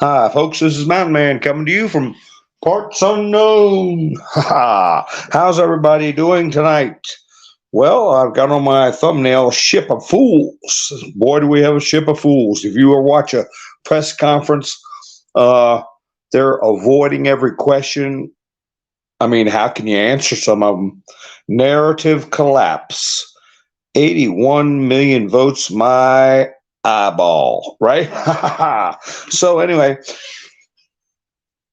Hi, folks. This is Mountain Man coming to you from parts unknown. How's everybody doing tonight? Well, I've got on my thumbnail "Ship of Fools." Boy, do we have a ship of fools! If you ever watch a press conference, uh, they're avoiding every question. I mean, how can you answer some of them? Narrative collapse. 81 million votes, my eyeball, right? So, anyway,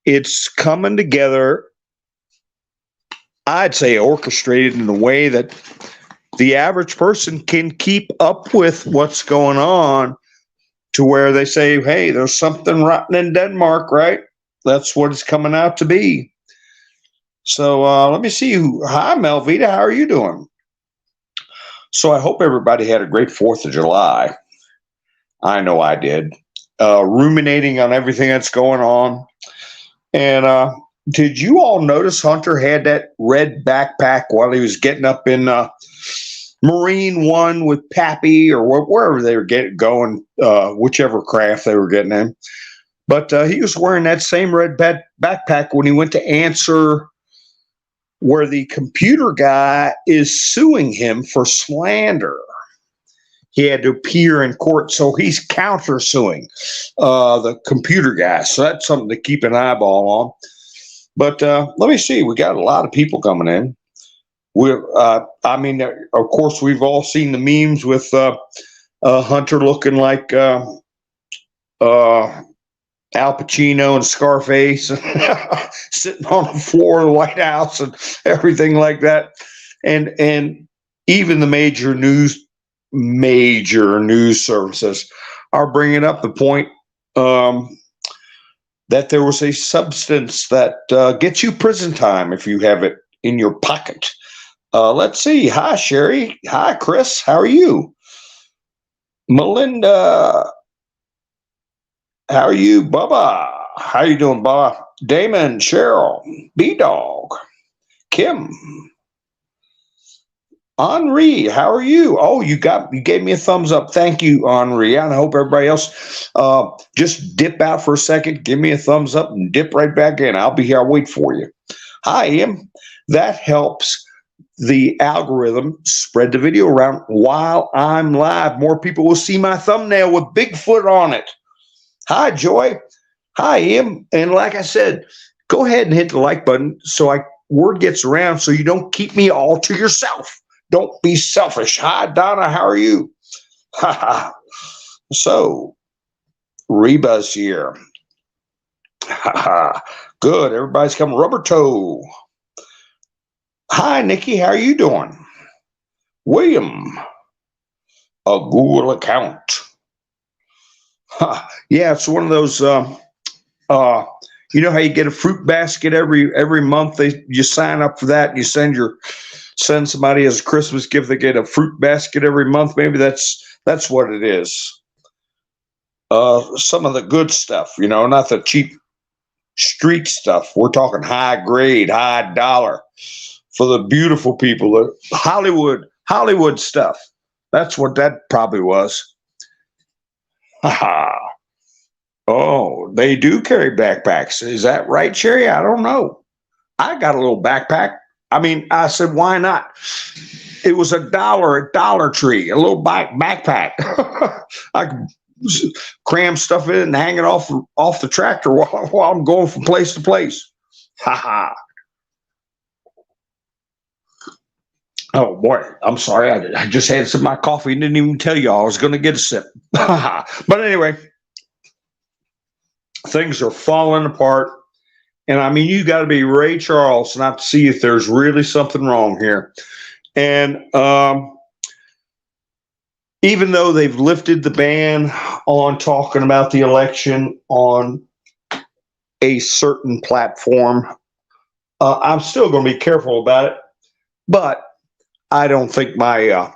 it's coming together, I'd say orchestrated in a way that the average person can keep up with what's going on to where they say, hey, there's something rotten in Denmark, right? That's what it's coming out to be. So let me see who. Hi, Melvita. How are you doing? So I hope everybody had a great 4th of July. I know I did. Ruminating on everything that's going on. And did you all notice Hunter had that red backpack while he was getting up in Marine One with Pappy or wherever they were going, whichever craft they were getting in? But he was wearing that same red backpack when he went to answer where the computer guy is suing him for slander. He had to appear in court, so he's countersuing the computer guy. So that's something to keep an eyeball on. But let me see. We got a lot of people coming in. I mean, of course, we've all seen the memes with Hunter looking like Al Pacino and Scarface sitting on the floor of the White House and everything like that. And even the major news services are bringing up the point that there was a substance that gets you prison time if you have it in your pocket. Let's see. Hi, Sherry. Hi, Chris. How are you? Melinda. How are you, Bubba? How you doing, Bubba? Damon, Cheryl, B-Dog, Kim, Henri, how are you? Oh, you gave me a thumbs up. Thank you, Henri. And I hope everybody else just dip out for a second, give me a thumbs up, and dip right back in. I'll be here. I'll wait for you. Hi, Em. That helps the algorithm spread the video around while I'm live. More people will see my thumbnail with Bigfoot on it. Hi, Joy. Hi, Em. And like I said, go ahead and hit the like button so word gets around so you don't keep me all to yourself. Don't be selfish. Hi, Donna. How are you? So, Reba's here. Good. Everybody's coming. Rubber Toe. Hi, Nikki. How are you doing? William. A Google account. Yeah, it's one of those. You know how you get a fruit basket every month? You sign up for that and you send somebody as a Christmas gift. They get a fruit basket every month. Maybe that's what it is. Some of the good stuff, not the cheap street stuff. We're talking high grade, high dollar for the beautiful people. The Hollywood stuff. That's what that probably was. Oh, they do carry backpacks. Is that right, Sherry? I don't know. I got a little backpack. I mean, I said, why not? It was $1 at Dollar Tree, a little backpack. I could cram stuff in and hang it off the tractor while I'm going from place to place. Ha ha. Oh boy, I'm sorry. I just had some of my coffee and didn't even tell you I was going to get a sip. But anyway, things are falling apart. And I mean, you got to be Ray Charles not to see if there's really something wrong here. And even though they've lifted the ban on talking about the election on a certain platform, I'm still going to be careful about it. But I don't think my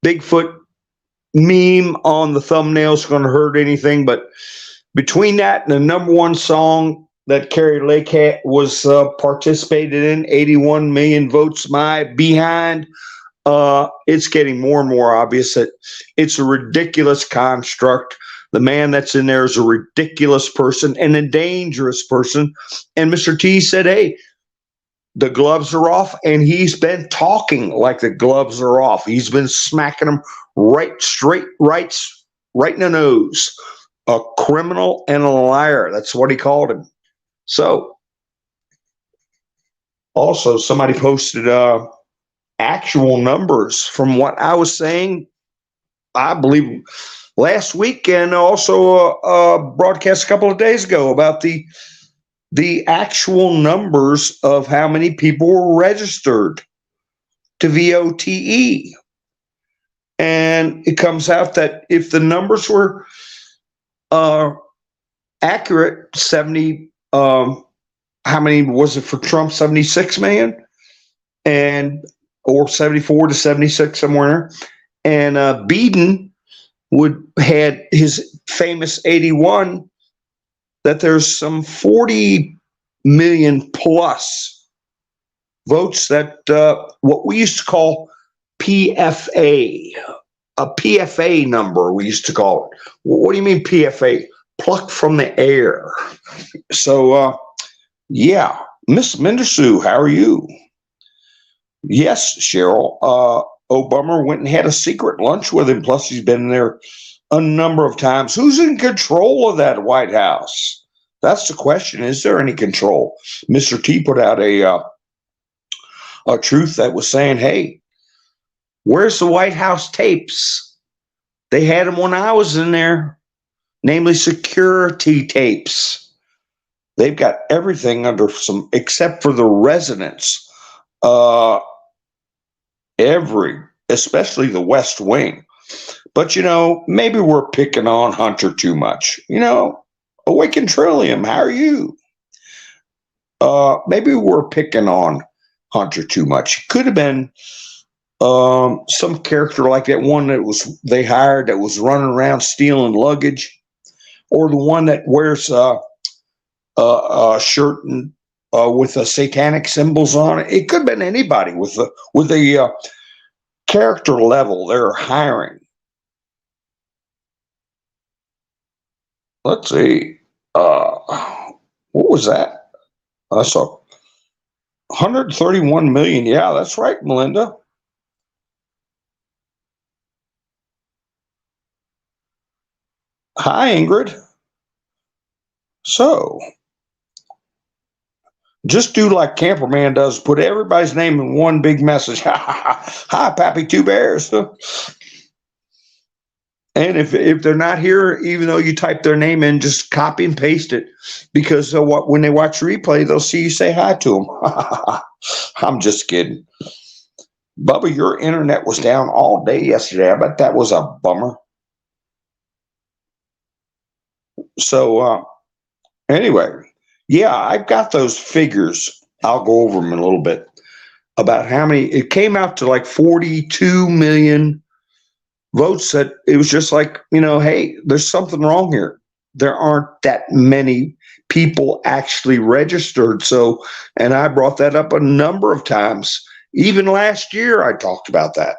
Bigfoot meme on the thumbnail is going to hurt anything. But between that and the number one song that Carrie Lake was participated in, 81 million votes, my behind, it's getting more and more obvious that it's a ridiculous construct The man that's in there is a ridiculous person and a dangerous person. And Mr. T said, hey, the gloves are off, and he's been talking like the gloves are off. He's been smacking them right in the nose. A criminal and a liar. That's what he called him. So, also, somebody posted actual numbers from what I was saying, I believe, last week, and also broadcast a couple of days ago about the actual numbers of how many people were registered to VOTE. And it comes out that if the numbers were accurate, 70, how many was it for Trump? 76 million, and or 74 to 76 somewhere. And Biden had his famous 81, that there's some 40 million plus votes that what we used to call PFA, a PFA number we used to call it. What do you mean PFA? Plucked from the air. So, yeah, Miss Mendersu, how are you? Yes, Cheryl. Obama went and had a secret lunch with him. Plus, he's been there a number of times. Who's in control of that White House? That's the question. Is there any control? Mr. T put out a truth that was saying, hey, where's the White House tapes? They had them when I was in there, namely security tapes. They've got everything under some, except for the residents. Especially the West Wing. But, maybe we're picking on Hunter too much. Awaken Trillium, how are you? Maybe we're picking on Hunter too much. Could have been some character like that one that they hired that was running around stealing luggage, or the one that wears a shirt and with the satanic symbols on it. It could have been anybody with the character level they're hiring. Let's see. What was that? I saw 131 million. Yeah, that's right, Melinda. Hi, Ingrid. So, just do like Camperman does, put everybody's name in one big message. Hi, Pappy Two Bears. And if they're not here, even though you type their name in, just copy and paste it, because when they watch replay, they'll see you say hi to them. I'm just kidding. Bubba, your internet was down all day yesterday. I bet that was a bummer. So anyway, yeah, I've got those figures. I'll go over them in a little bit about how many. It came out to like 42 million votes. That it was just like, hey, there's something wrong here. There aren't that many people actually registered. So, and I brought that up a number of times. Even last year, I talked about that.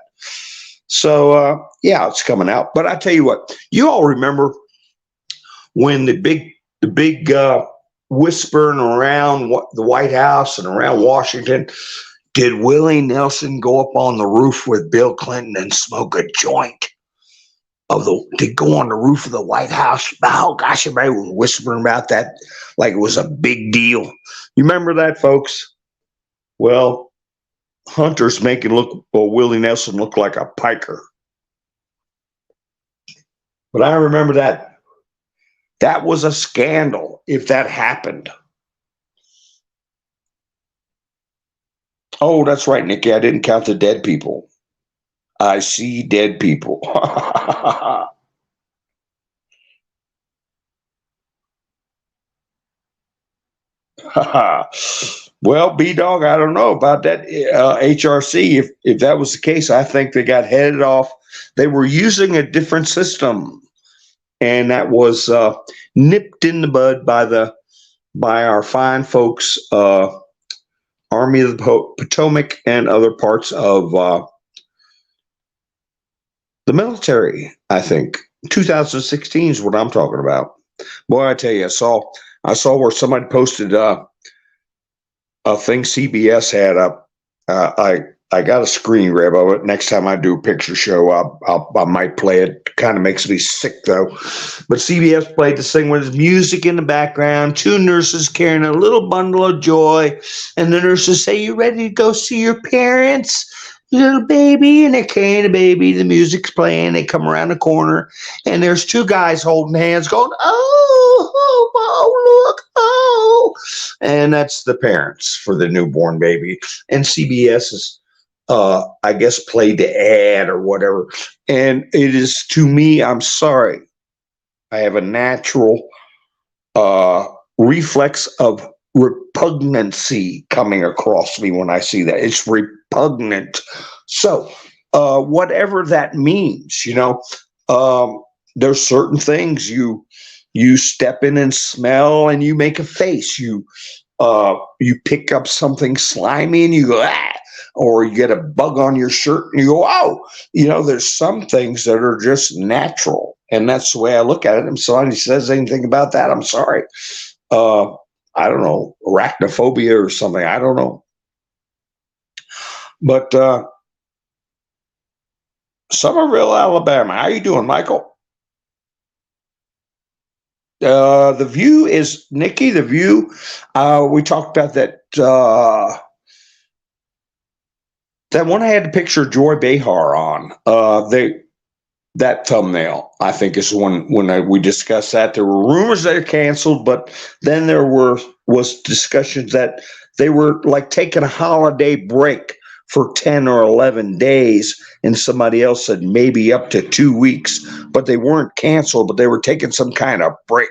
So, yeah, it's coming out. But I tell you what, you all remember when the big whispering around the White House and around Washington, did Willie Nelson go up on the roof with Bill Clinton and smoke a joint? To go on the roof of the White House? Oh gosh, everybody was whispering about that like it was a big deal. You remember that, folks? Well, Hunter's making Willie Nelson look like a piker. But I remember that. That was a scandal if that happened. Oh, that's right, Nikki. I didn't count the dead people. I see dead people. Well, B-Dog, I don't know about that HRC. If that was the case, I think they got headed off. They were using a different system, and that was nipped in the bud by our fine folks, Army of the Potomac and other parts of the military, I think. 2016 is what I'm talking about. Boy, I tell you, I saw where somebody posted a thing CBS had up. I got a screen grab of it. Next time I do a picture show, I might play it. Kind of makes me sick though. But CBS played this thing with music in the background, two nurses carrying a little bundle of joy, and the nurses say, "You ready to go see your parents, little baby?" And they're carrying the baby. The music's playing. They come around the corner, and there's two guys holding hands, going, "Oh, oh, oh, look, oh," and that's the parents for the newborn baby. And CBS is, I guess, played the ad or whatever. And it is, to me, I'm sorry, I have a natural reflex of repugnancy coming across me when I see that. It's repugnant. So, whatever that means, there's certain things you step in and smell and you make a face. You pick up something slimy and you go, "Ah," or you get a bug on your shirt and you go, "Oh." There's some things that are just natural, and that's the way I look at it. If somebody says anything about that, I'm sorry. I don't know, arachnophobia or something. I don't know. But Somerville, Alabama. How you doing, Michael? The View is Nikki. The View. We talked about that. That one I had the picture of Joy Behar on. That thumbnail, I think, is when we discussed that. There were rumors that are canceled, but then there was discussions that they were like taking a holiday break for 10 or 11 days, and somebody else said maybe up to 2 weeks, but they weren't canceled, but they were taking some kind of break.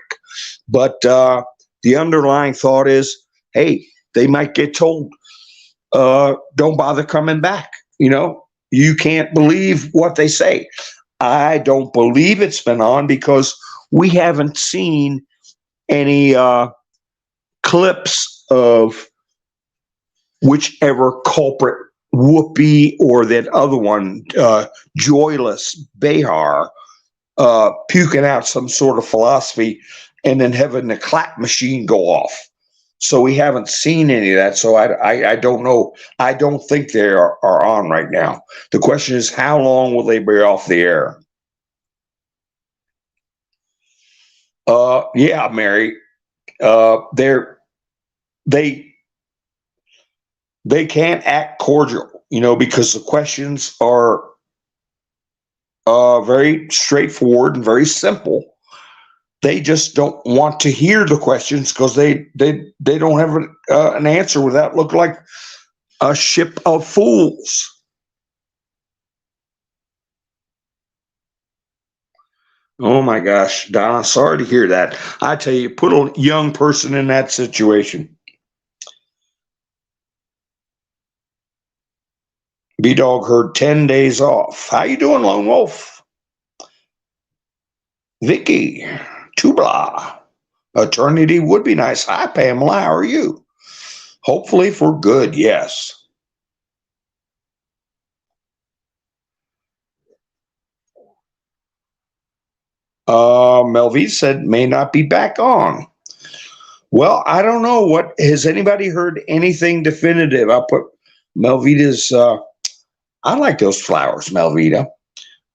But the underlying thought is, hey, they might get told, don't bother coming back. You can't believe what they say. I don't believe it's been on because we haven't seen any clips of whichever culprit, Whoopi or that other one, Joyless Behar, puking out some sort of philosophy and then having the clap machine go off. So we haven't seen any of that. So I don't know. I don't think they are on right now. The question is, how long will they be off the air? Yeah, Mary. They can't act cordial, because the questions are very straightforward and very simple. They just don't want to hear the questions because they don't have an answer without looking like a ship of fools. Oh my gosh, Donna, sorry to hear that. I tell you, put a young person in that situation. B-Dog heard 10 days off. How you doing, Lone Wolf? Vicky, Tubla, Eternity would be nice. Hi, Pamela, how are you? Hopefully for good, yes. Melvie said may not be back on. Well, I don't know. What has anybody heard anything definitive? I'll put Melvita's. I like those flowers, Melvita.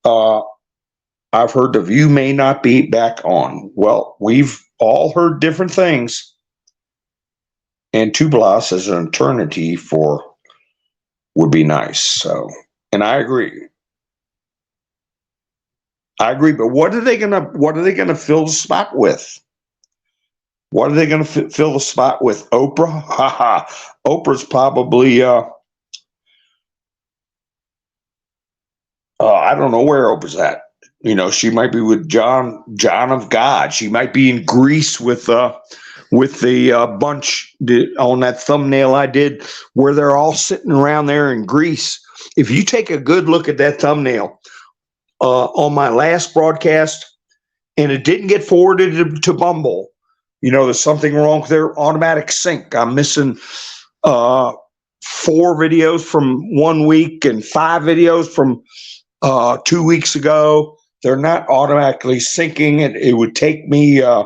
I've heard the View may not be back on. Well, we've all heard different things. And Tubla says an eternity for would be nice. So, and I agree. But what are they gonna fill the spot with? What are they gonna fill the spot with? Oprah? Haha. Oprah's probably I don't know where Oprah's at. She might be with John of God. She might be in Greece with the bunch on that thumbnail I did where they're all sitting around there in Greece. If you take a good look at that thumbnail on my last broadcast, and it didn't get forwarded to Bumble, there's something wrong with their automatic sync. I'm missing 4 videos from 1 week and 5 videos from 2 weeks ago. they're not automatically syncing. It would take me a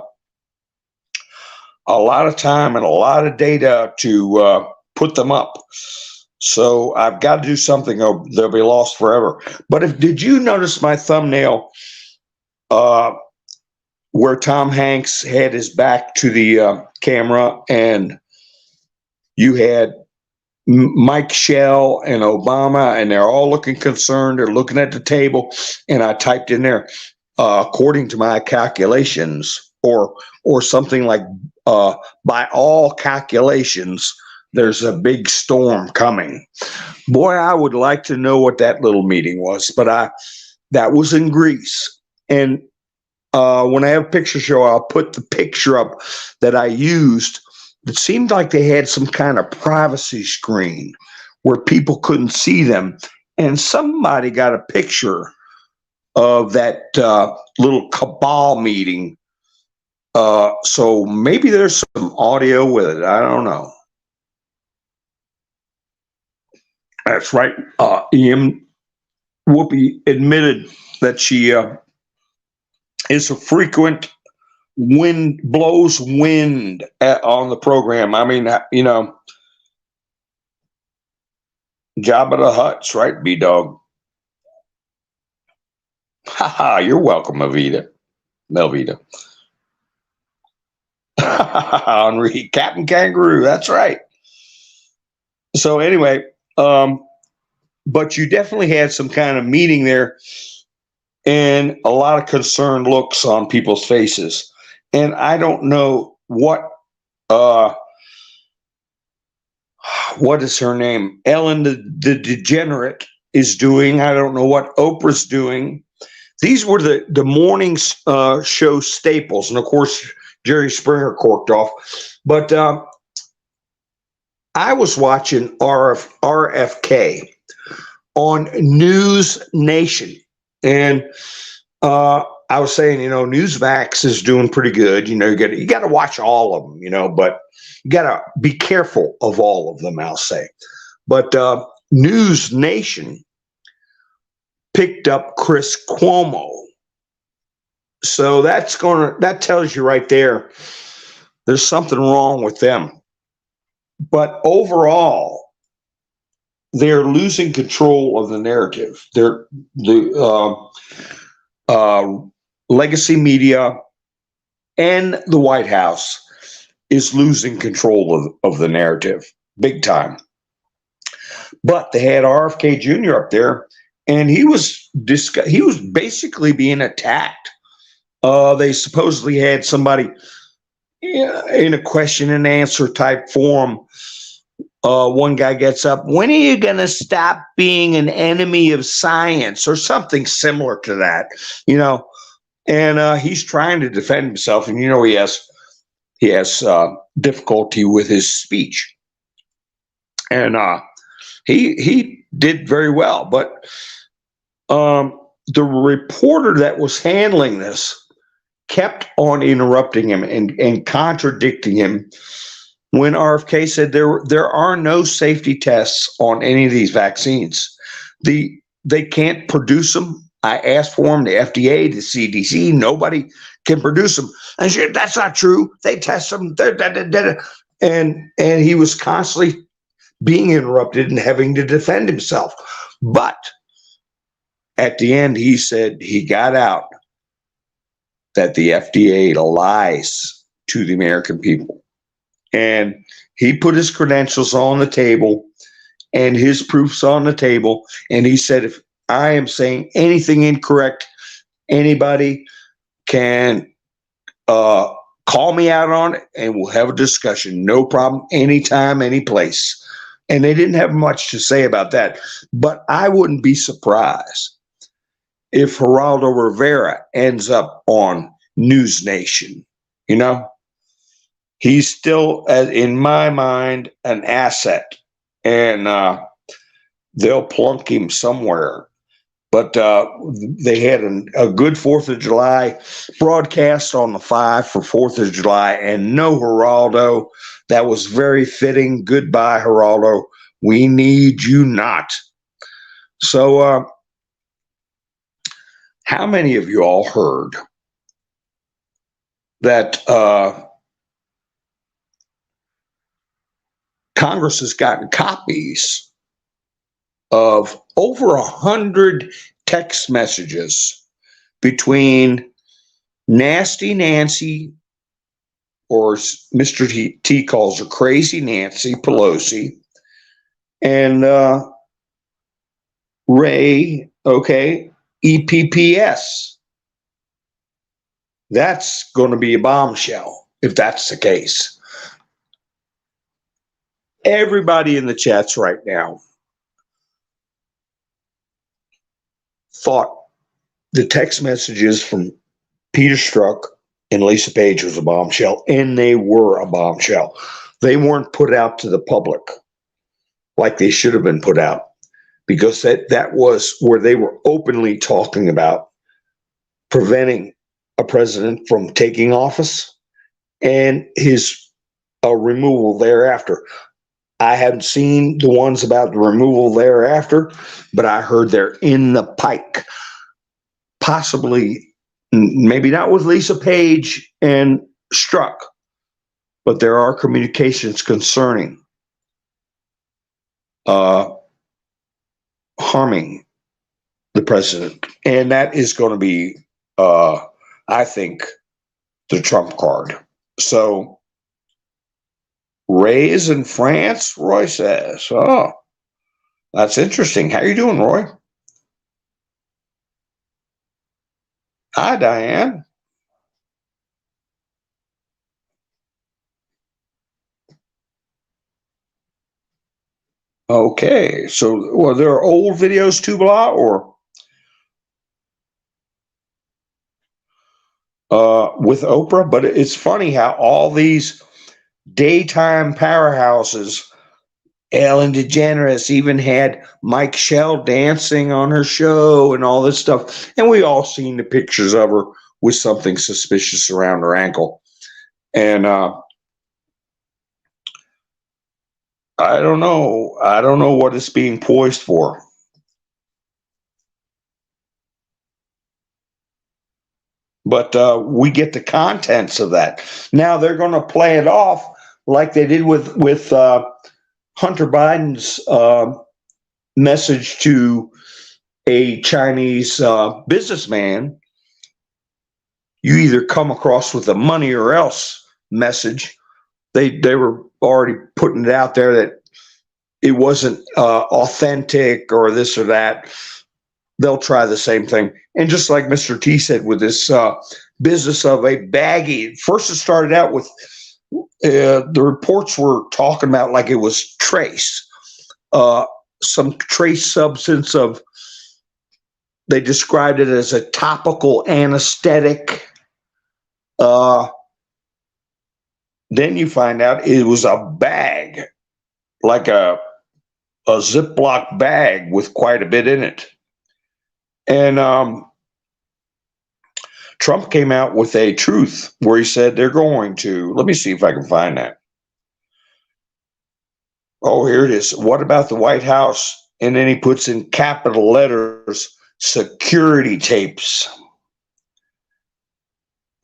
lot of time and a lot of data to put them up. So I've got to do something or they'll be lost forever. But did you notice my thumbnail where Tom Hanks had his back to the camera and you had Mike Shell and Obama, and they're all looking concerned. They're looking at the table, and I typed in there, according to my calculations, or something like, by all calculations, there's a big storm coming. Boy, I would like to know what that little meeting was, but that was in Greece. And when I have a picture show, I'll put the picture up that I used. It seemed like they had some kind of privacy screen where people couldn't see them. And somebody got a picture of that little cabal meeting. So maybe there's some audio with it. I don't know. That's right. Ian Whoopi admitted that she is a frequent blows wind on the program. I mean, you know, Jabba the Hutt's right, B-Dog. Ha, you're welcome, Melvita. Henri, Captain Kangaroo, that's right. So anyway, but you definitely had some kind of meeting there and a lot of concerned looks on people's faces. And I don't know what is her name? Ellen the Degenerate is doing. I don't know what Oprah's doing. These were the morning show staples. And of course, Jerry Springer corked off. But I was watching RFK on News Nation. And I was saying, you know, Newsmax is doing pretty good. You know, you got to watch all of them, you know, but you got to be careful of all of them, I'll say. But News Nation picked up Chris Cuomo. So that tells you right there, there's something wrong with them. But overall, they're losing control of the narrative. Legacy media and the White House is losing control of the narrative big time. But they had RFK Jr. up there, and he was basically being attacked. They supposedly had somebody in a question and answer type forum. One guy gets up, when are you going to stop being an enemy of science, or something similar to that, you know? And he's trying to defend himself, and you know he has difficulty with his speech, and he did very well. But the reporter that was handling this kept on interrupting him and contradicting him when RFK said there are no safety tests on any of these vaccines. They can't produce them. I asked for them, the FDA, the CDC, nobody can produce them. I said, that's not true. They test them. And he was constantly being interrupted and having to defend himself. But at the end, he said he got out that the FDA lies to the American people. And he put his credentials on the table and his proofs on the table. And he said, if I am saying anything incorrect, anybody can call me out on it and we'll have a discussion. No problem. Anytime, any place. And they didn't have much to say about that. But I wouldn't be surprised if Geraldo Rivera ends up on News Nation. You know, he's still, in my mind, an asset. And they'll plunk him somewhere. But they had a good 4th of July broadcast on the 5 for 4th of July, and no Geraldo. That was very fitting. Goodbye, Geraldo. We need you not. So How many of you all heard that Congress has gotten copies of over 100 text messages between Nasty Nancy, or Mr. T calls her Crazy Nancy Pelosi, and Ray, okay, EPPS. That's going to be a bombshell if that's the case. Everybody in the chats right now thought the text messages from Peter Strzok and Lisa Page was a bombshell, and they were a bombshell. They weren't put out to the public like they should have been put out, because that was where they were openly talking about preventing a president from taking office and his removal thereafter. I haven't seen the ones about the removal thereafter, but I heard they're in the pike. Possibly, maybe not with Lisa Page and Strzok, but there are communications concerning harming the president. And that is going to be, I think, the trump card. So Ray is in France, Roy says. Oh, that's interesting. How you doing, Roy? Hi, Diane. Okay, so well, there are old videos too, blah, or with Oprah, but it's funny how all these daytime powerhouses, Ellen DeGeneres even had Mike Shell dancing on her show and all this stuff, and we all seen the pictures of her with something suspicious around her ankle. And I don't know what it's being poised for. But we get the contents of that. Now they're going to play it off like they did with Hunter Biden's message to a Chinese businessman. You either come across with a money or else message. They were already putting it out there that it wasn't authentic or this or that. They'll try the same thing. And just like Mr. T said with this business of a baggie, first it started out with the reports were talking about like it was trace, some trace substance of, they described it as a topical anesthetic. Then you find out it was a bag, like a Ziploc bag with quite a bit in it. And Trump came out with a truth where he said they're going to, let me see if I can find that. Oh, here it is. What about the White House? And then he puts in capital letters, security tapes,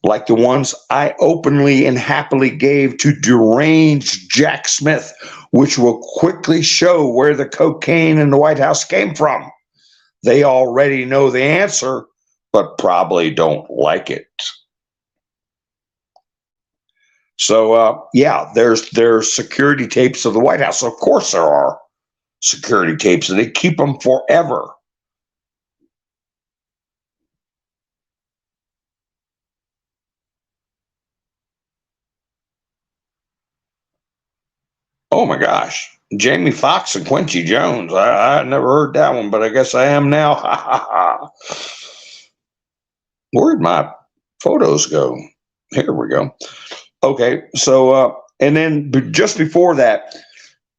like the ones I openly and happily gave to deranged Jack Smith, which will quickly show where the cocaine in the White House came from. They already know the answer, but probably don't like it. So, yeah, there's security tapes of the White House. Of course there are security tapes, and they keep them forever. Oh my gosh. Jamie Foxx and Quincy Jones. I never heard that one, but I guess I am now. Where'd my photos go? Here we go. Okay, so and then just before that,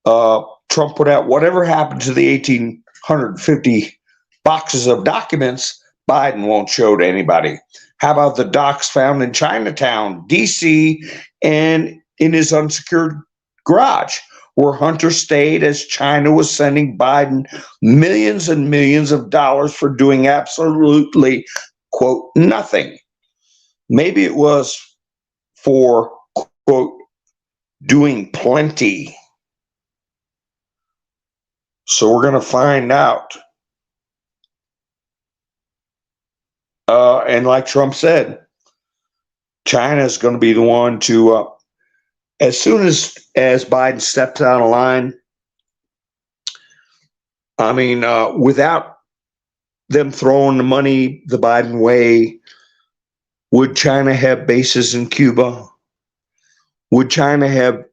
Trump put out whatever happened to the 1,850 boxes of documents, Biden won't show to anybody. How about the docs found in Chinatown, D.C., and in his unsecured garage, where Hunter stayed as China was sending Biden millions and millions of dollars for doing absolutely quote, nothing. Maybe it was for, quote, doing plenty. So we're going to find out. And like Trump said, China is going to be the one to, as soon as Biden steps out of line, I mean, without them throwing the money the Biden way, would China have bases in Cuba? Would China have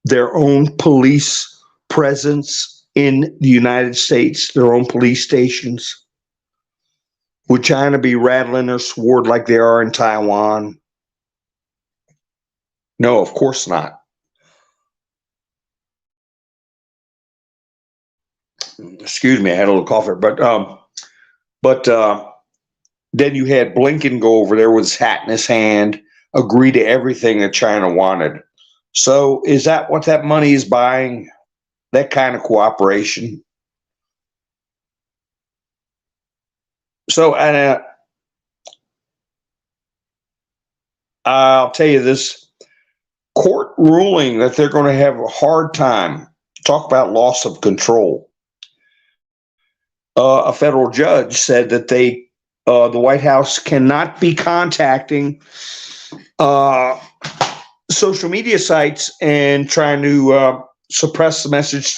their own police presence in the United States, their own police stations? Would China be rattling their sword like they are in Taiwan? No, of course not. Excuse me, I had a little cough here, but then you had Blinken go over there with his hat in his hand, agree to everything that China wanted. So is that what that money is buying? That kind of cooperation? So I'll tell you this, court ruling that they're going to have a hard time. Talk about loss of control. A federal judge said that the White House cannot be contacting social media sites and trying to suppress the message,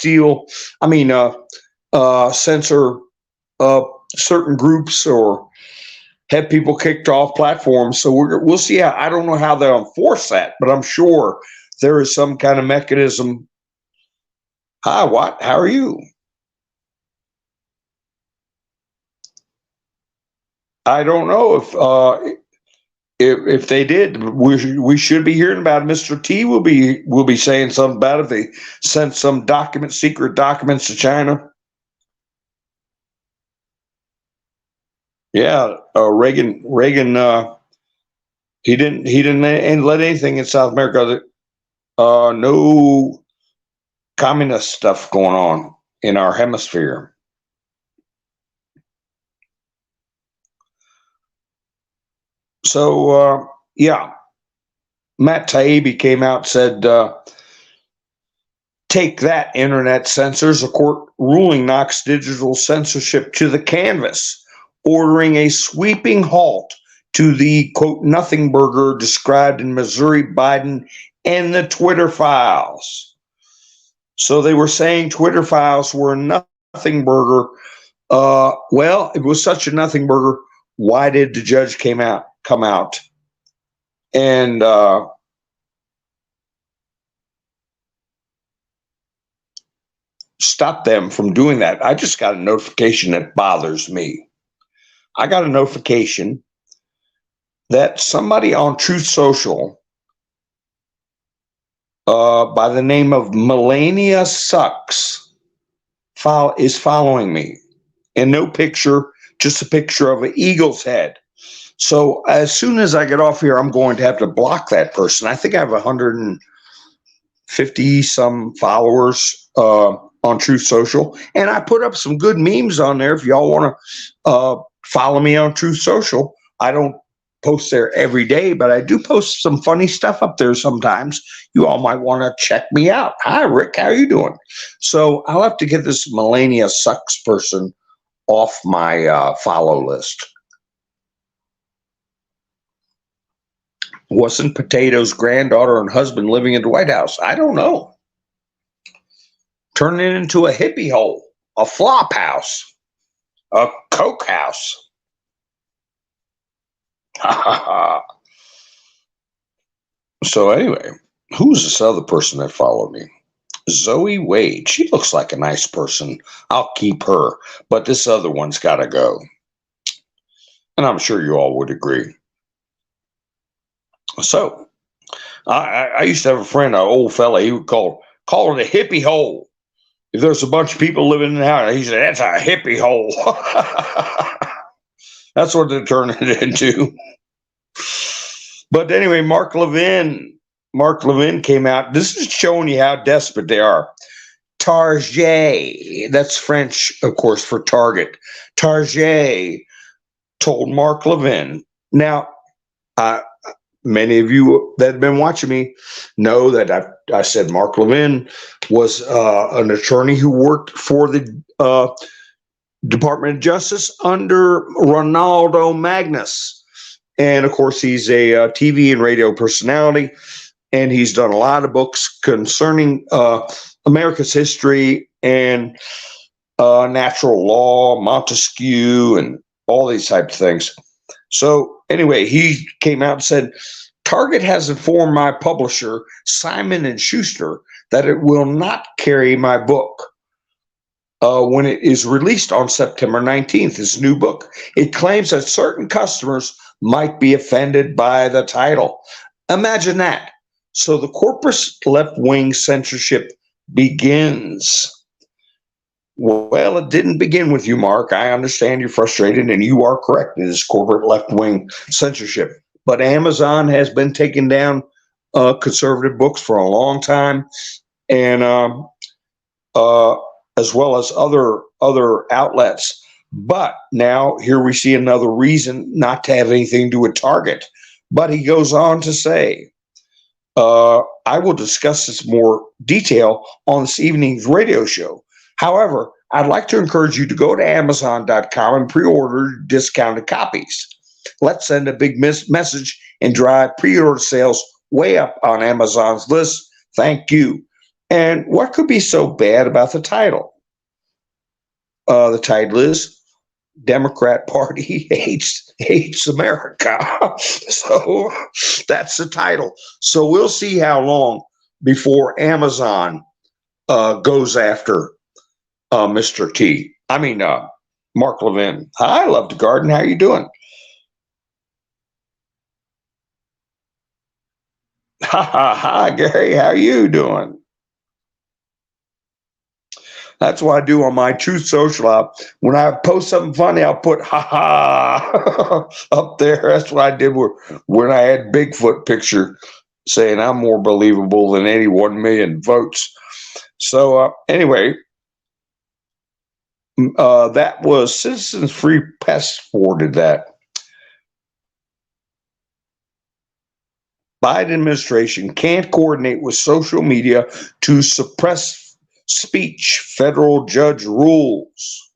censor certain groups or have people kicked off platforms. So we'll see how. I don't know how they'll enforce that, but I'm sure there is some kind of mechanism. Hi, what? How are you? I don't know if they did. We should be hearing about it. Mr. T will be saying something about it if they sent some secret documents to China. Yeah, Reagan. He didn't let anything in South America. No communist stuff going on in our hemisphere. So yeah, Matt Taibbi came out and said, "Take that, internet censors! A court ruling knocks digital censorship to the canvas, ordering a sweeping halt to the, quote, nothing burger described in Missouri Biden and the Twitter files." So they were saying Twitter files were a nothing burger. Well, it was such a nothing burger. Why did the judge come out and stop them from doing that? I just got a notification that bothers me. I got a notification that somebody on Truth Social by the name of Melania Sucks is following me, and no picture, just a picture of an eagle's head. So as soon as I get off here, I'm going to have to block that person. I think I have 150 some followers on Truth Social, and I put up some good memes on there. If y'all want to follow me on Truth Social, I don't post there every day, but I do post some funny stuff up there sometimes. You all might want to check me out. Hi, Rick. How are you doing? So I'll have to get this Melania Sucks person off my follow list. Wasn't Potato's granddaughter and husband living in the White House? I don't know. Turning it into a hippie hole, a flop house, a coke house. So anyway, who's this other person that followed me? Zoe Wade. She looks like a nice person. I'll keep her. But this other one's got to go. And I'm sure you all would agree. So I used to have a friend, an old fella, he would call it a hippie hole. If there's a bunch of people living in the house, he said, that's a hippie hole. That's what they're turning it into. But anyway, Mark Levin came out. This is showing you how desperate they are. Target, that's French, of course, for Target. Target told Mark Levin. Now, I, many of you that have been watching me know that I said Mark Levin was an attorney who worked for the Department of Justice under Ronaldo Magnus. And of course, he's a TV and radio personality, and he's done a lot of books concerning America's history and natural law, Montesquieu, and all these types of things. So anyway, he came out and said, Target has informed my publisher, Simon and Schuster, that it will not carry my book when it is released on September 19th, his new book. It claims that certain customers might be offended by the title. Imagine that. So the corporate left-wing censorship begins. Well, it didn't begin with you, Mark. I understand you're frustrated, and you are correct. It is corporate left-wing censorship. But Amazon has been taking down conservative books for a long time, and as well as other outlets. But now here we see another reason not to have anything to do with Target. But he goes on to say, I will discuss this more detail on this evening's radio show. However, I'd like to encourage you to go to Amazon.com and pre-order discounted copies. Let's send a big message and drive pre-order sales way up on Amazon's list. Thank you. And what could be so bad about the title? The title is Democrat Party hates America. So that's the title. So we'll see how long before Amazon goes after Mr. T. I mean, Mark Levin. Hi, Love to Garden. How you doing? Hi, Gary. How you doing? That's what I do on my Truth Social app. When I post something funny, I'll put "ha ha" up there. That's what I did when I had Bigfoot picture saying I'm more believable than any 1 million votes. So anyway, that was Citizens Free Press forwarded that. Biden administration can't coordinate with social media to suppress speech, federal judge rules.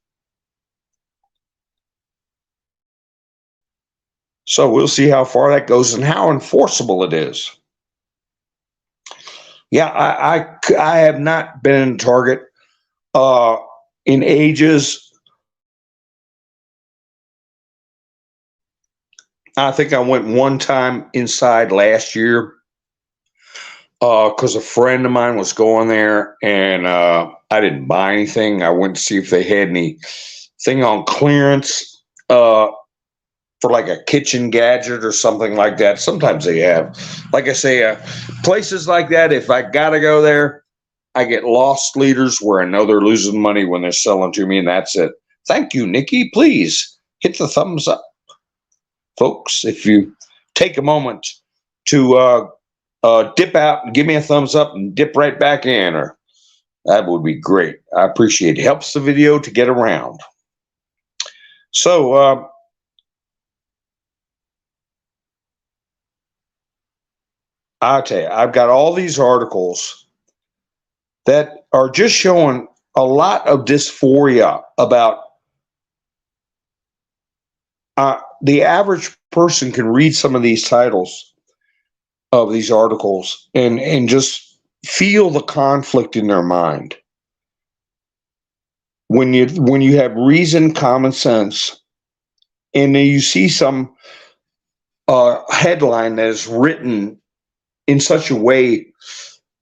So we'll see how far that goes and how enforceable it is. Yeah, I have not been in Target in ages. I think I went one time inside last year because a friend of mine was going there, and I didn't buy anything. I went to see if they had anything on clearance for like a kitchen gadget or something like that. Sometimes they have. Like I say, places like that, if I got to go there, I get lost leaders where I know they're losing money when they're selling to me, and that's it. Thank you, Nikki. Please hit the thumbs up. Folks, if you take a moment to dip out and give me a thumbs up and dip right back in, or that would be great. I appreciate it. Helps the video to get around. So I'll tell you, I've got all these articles that are just showing a lot of dysphoria about the average person can read some of these titles of these articles and just feel the conflict in their mind. When you have reason, common sense, and then you see some headline that is written in such a way,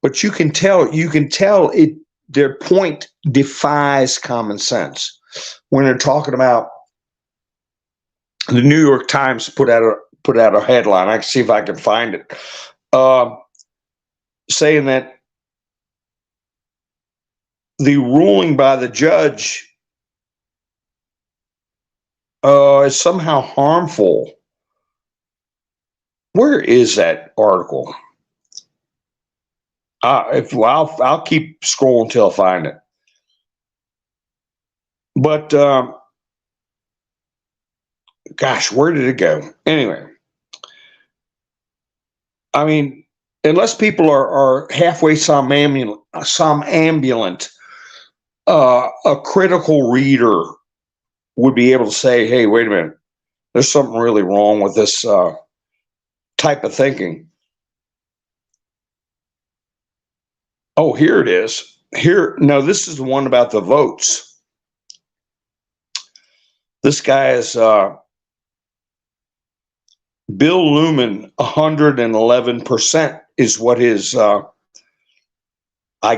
but you can tell it, their point defies common sense. When they're talking about, the New York Times put out a headline. I can see if I can find it, saying that the ruling by the judge is somehow harmful. Where is that article? I'll keep scrolling until I find it. But gosh, where did it go? Anyway, I mean, unless people are halfway somnambulant, a critical reader would be able to say, hey, wait a minute, there's something really wrong with this type of thinking. Oh, here it is. Here, no, this is the one about the votes. This guy is Bill Lumen, 111% is what his, I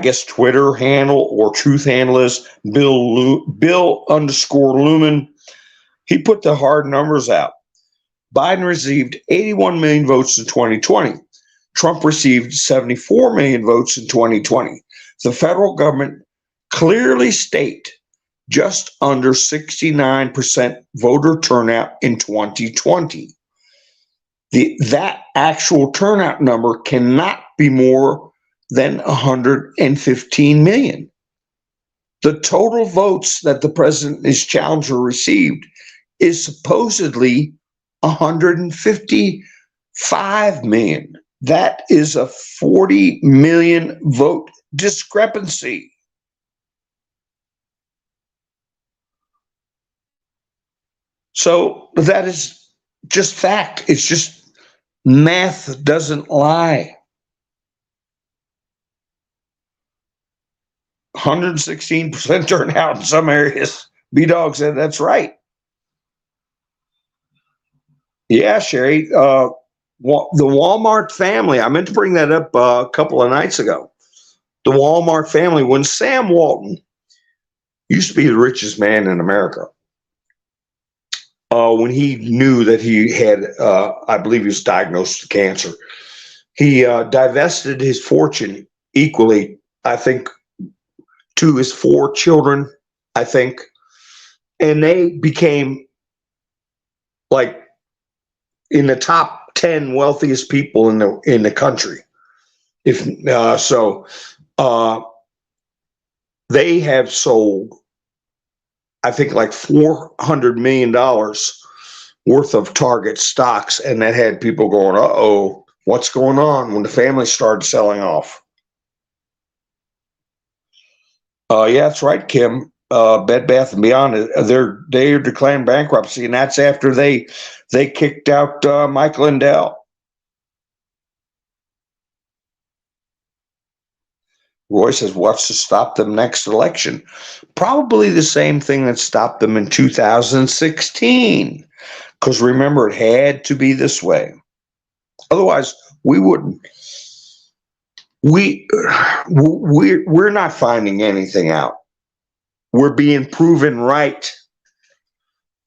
guess, Twitter handle or truth handle is. Bill underscore Lumen. He put the hard numbers out. Biden received 81 million votes in 2020. Trump received 74 million votes in 2020. The federal government clearly state just under 69% voter turnout in 2020. That actual turnout number cannot be more than 115 million. The total votes that the president and his challenger received is supposedly 155 million. That is a 40 million vote discrepancy. So that is just fact. It's just math doesn't lie. 116% turnout in some areas. B-Dog said that's right. Yeah, Sherry. The Walmart family, I meant to bring that up a couple of nights ago. The Walmart family, when Sam Walton used to be the richest man in America, when he knew that he had, I believe he was diagnosed with cancer, he divested his fortune equally, I think, to his 4 children, I think, and they became like in the top 10 wealthiest people in the country. If they have sold, I think, like $400 million worth of Target stocks, and that had people going, uh-oh, what's going on, when the family started selling off. Yeah, that's right, Kim. Bed Bath & Beyond, they're declaring bankruptcy, and that's after they kicked out Mike Lindell. Roy says, what's to stop them next election? Probably the same thing that stopped them in 2016. Because remember, it had to be this way. Otherwise, we wouldn't. We're not finding anything out. We're being proven right.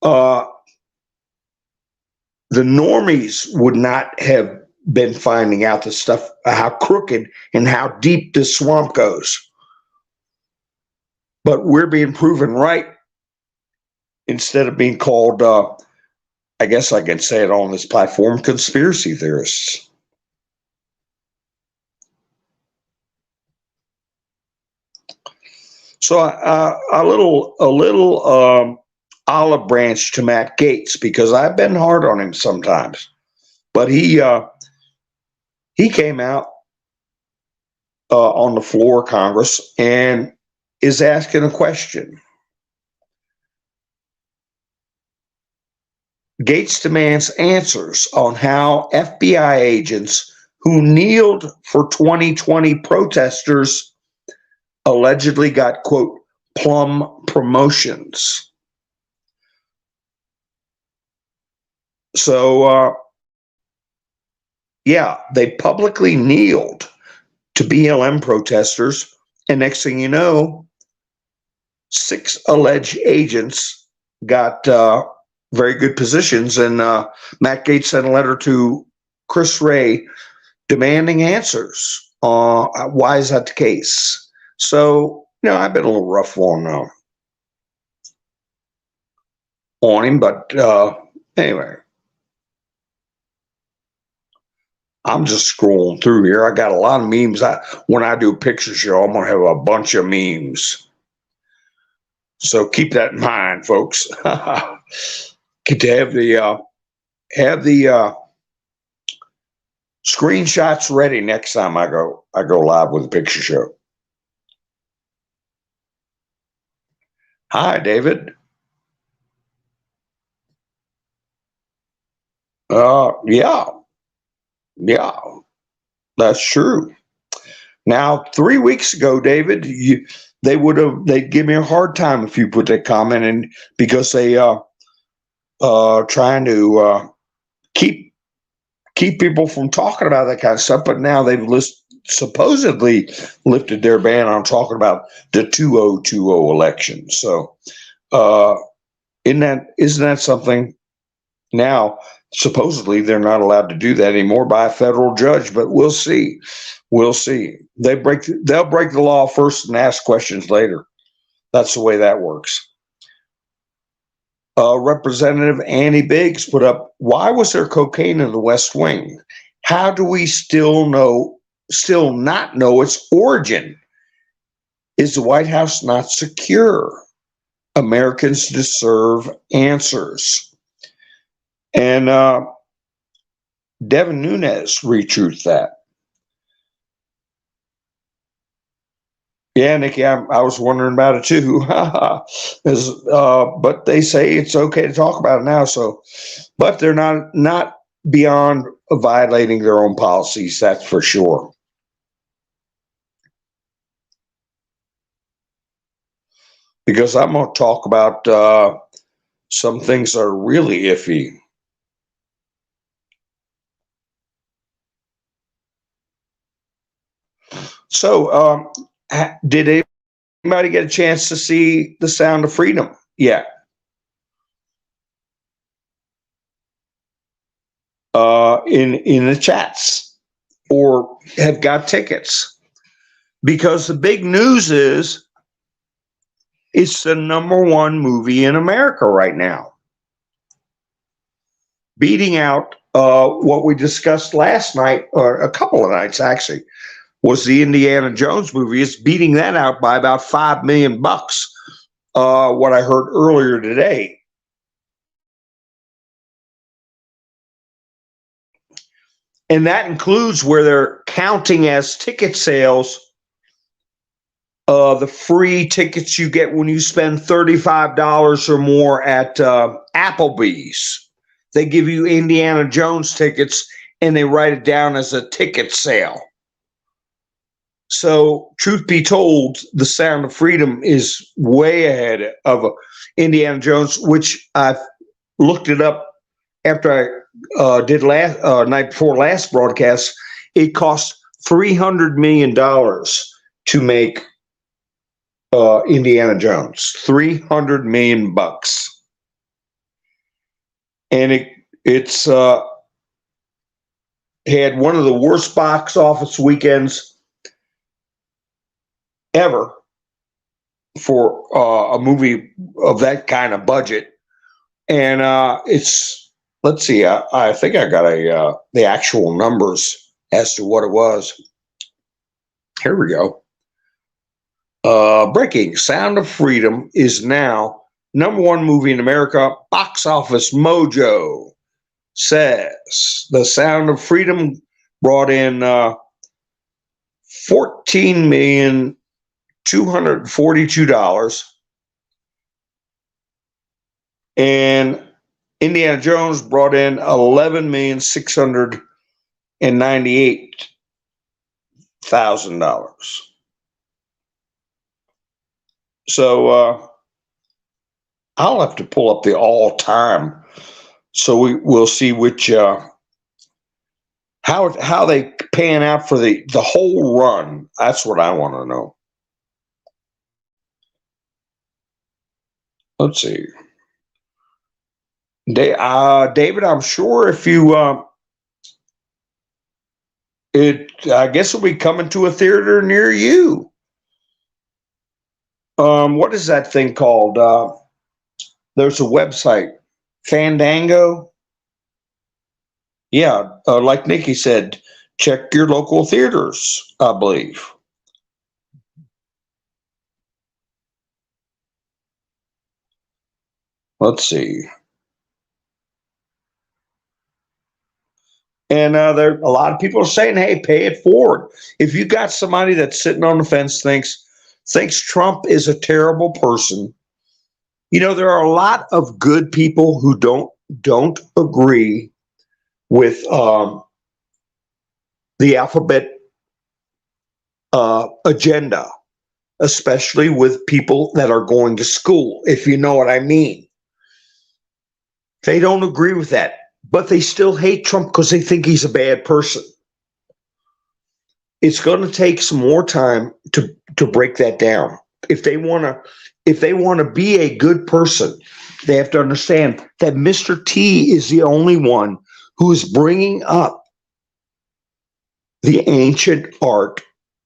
The normies would not have been finding out the stuff, how crooked and how deep this swamp goes. But we're being proven right instead of being called, I guess I can say it on this platform, conspiracy theorists. So a little olive branch to Matt Gaetz, because I've been hard on him sometimes, but he came out on the floor of Congress and is asking a question. Gaetz demands answers on how FBI agents who kneeled for 2020 protesters allegedly got, quote, plum promotions. So, yeah, they publicly kneeled to BLM protesters, and next thing you know, 6 alleged agents got very good positions, and Matt Gaetz sent a letter to Chris Wray demanding answers. Why is that the case? So, I've been a little rough on him, but anyway, I'm just scrolling through here. I got a lot of memes. When I do a picture show, I'm going to have a bunch of memes. So keep that in mind, folks. Get to have the screenshots ready next time I go live with a picture show. Hi, David. Yeah, that's true. Now, 3 weeks ago, David, they'd give me a hard time if you put that comment in because they trying to keep people from talking about that kind of stuff. But now they've supposedly lifted their ban on talking about the 2020 election. So, isn't that something? Now, supposedly they're not allowed to do that anymore by a federal judge, but we'll see. We'll see. They'll break the law first and ask questions later. That's the way that works. Representative Annie Biggs put up, why was there cocaine in the West Wing? How do we still not know its origin? Is the White House not secure? Americans deserve answers. And Devin Nunes retweeted that. Yeah, Nikki, I was wondering about it too. But they say it's okay to talk about it now. So, but they're not beyond violating their own policies. That's for sure. Because I'm going to talk about some things that are really iffy. So, did anybody get a chance to see The Sound of Freedom? Yeah. In the chats, or have got tickets, because the big news is it's the #1 movie in America right now, beating out what we discussed last night, or a couple of nights actually, was the Indiana Jones movie. It's beating that out by about $5 million. What I heard earlier today. And that includes where they're counting as ticket sales the free tickets you get when you spend $35 or more at Applebee's. They give you Indiana Jones tickets and they write it down as a ticket sale. So, truth be told, The Sound of Freedom is way ahead of Indiana Jones, which I looked it up after I did last night before last broadcast. It cost $300 million to make Indiana Jones. $300 million, and it's had one of the worst box office weekends ever for a movie of that kind of budget. And it's, let's see, I think I got the actual numbers as to what it was. Here we go. Breaking: Sound of Freedom is now #1 movie in America. Box Office Mojo says The Sound of Freedom brought in $14,242,000, and Indiana Jones brought in $11,698,000. So I'll have to pull up the all-time, so we'll see which how they pan out for the whole run. That's what I want to know. Let's see, David. I'm sure if you I guess it'll be coming to a theater near you. What is that thing called? There's a website, Fandango. Yeah, like Nikki said, check your local theaters, I believe. Let's see. And there a lot of people are saying, "Hey, pay it forward." If you got somebody that's sitting on the fence, thinks Trump is a terrible person, there are a lot of good people who don't agree with the alphabet agenda, especially with people that are going to school, if you know what I mean. They don't agree with that, but they still hate Trump because they think he's a bad person. It's going to take some more time to break that down. If they want to be a good person, they have to understand that Mr. T is the only one who is bringing up the ancient art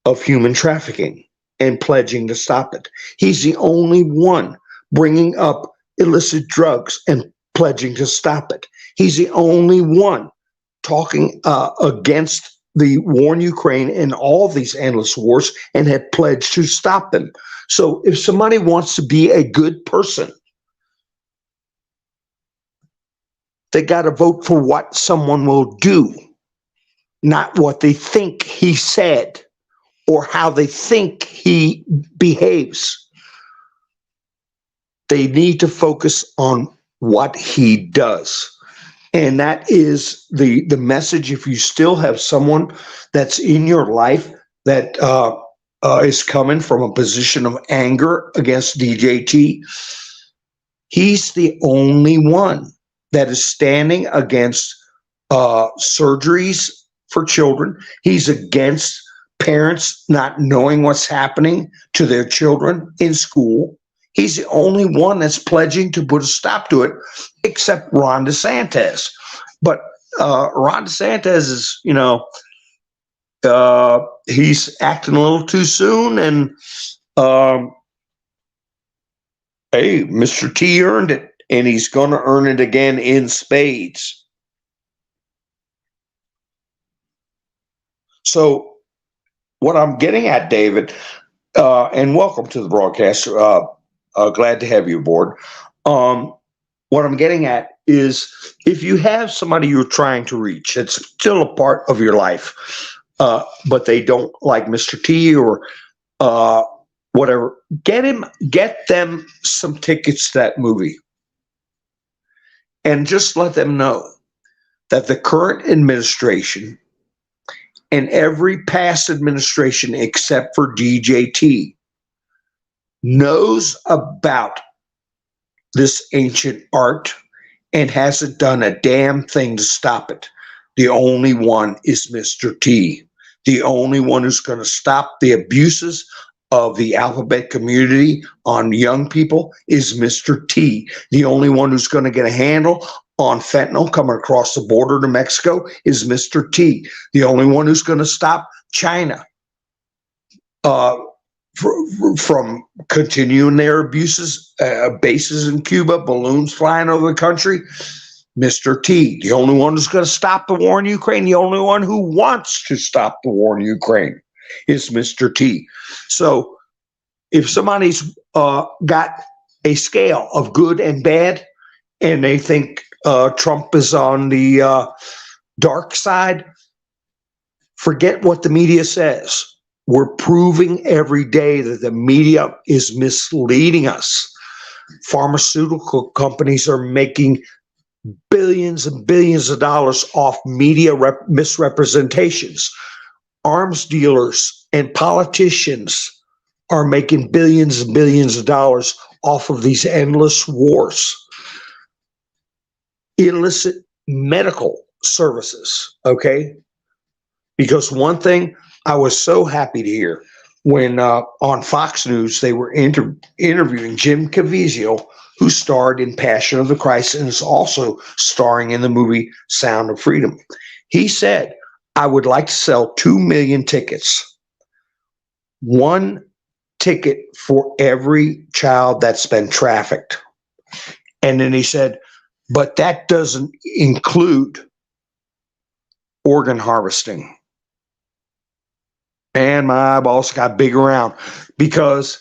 of human trafficking and pledging to stop it. He's the only one bringing up illicit drugs and pledging to stop it. He's the only one talking against the war in Ukraine and all of these endless wars and had pledged to stop them. So if somebody wants to be a good person, they got to vote for what someone will do, not what they think he said or how they think he behaves. They need to focus on what he does. And that is the message. If you still have someone that's in your life that is coming from a position of anger against DJT, he's the only one that is standing against surgeries for children. He's against parents not knowing what's happening to their children in school. He's the only one that's pledging to put a stop to it, except Ron DeSantis. But Ron DeSantis is, he's acting a little too soon. And hey, Mr. T earned it, and he's going to earn it again in spades. So what I'm getting at, David, and welcome to the broadcast. Glad to have you aboard. What I'm getting at is if you have somebody you're trying to reach, it's still a part of your life, but they don't like Mr. T or whatever, get them some tickets to that movie. And just let them know that the current administration and every past administration except for DJT knows about this ancient art and hasn't done a damn thing to stop it. The only one is Mr. T. The only one who's going to stop the abuses of the alphabet community on young people is Mr. T. The only one who's going to get a handle on fentanyl coming across the border to Mexico is Mr. T. The only one who's going to stop China from continuing their abuses, bases in Cuba, balloons flying over the country, Mr. T. The only one who's going to stop the war in Ukraine, the only one who wants to stop the war in Ukraine is Mr. T. So if somebody's got a scale of good and bad and they think Trump is on the dark side, forget what the media says. We're proving every day that the media is misleading us. Pharmaceutical companies are making billions and billions of dollars off media misrepresentations. Arms dealers and politicians are making billions and billions of dollars off of these endless wars. Illicit medical services, okay? Because one thing I was so happy to hear when on Fox News they were interviewing Jim Caviezel, who starred in Passion of the Christ and is also starring in the movie Sound of Freedom. He said, I would like to sell 2 million tickets. 1 ticket for every child that's been trafficked. And then he said, but that doesn't include organ harvesting. And my eyeballs got big around because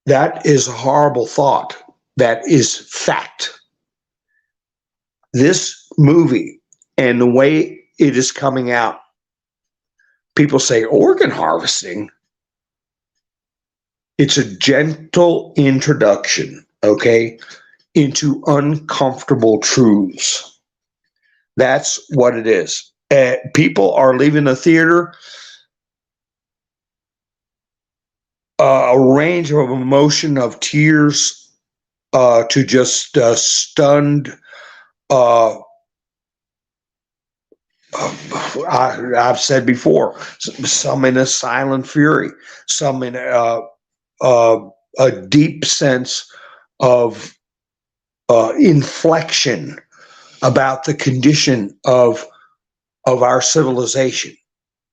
that is a horrible thought. That is fact. this movie and the way it is coming out, people say organ harvesting. It's a gentle introduction, okay, into uncomfortable truths. That's what it is. People are leaving the theater a range of emotion, of tears, to just stunned. I've said before, some in a silent fury, some in a deep sense of inflection about the condition of our civilization.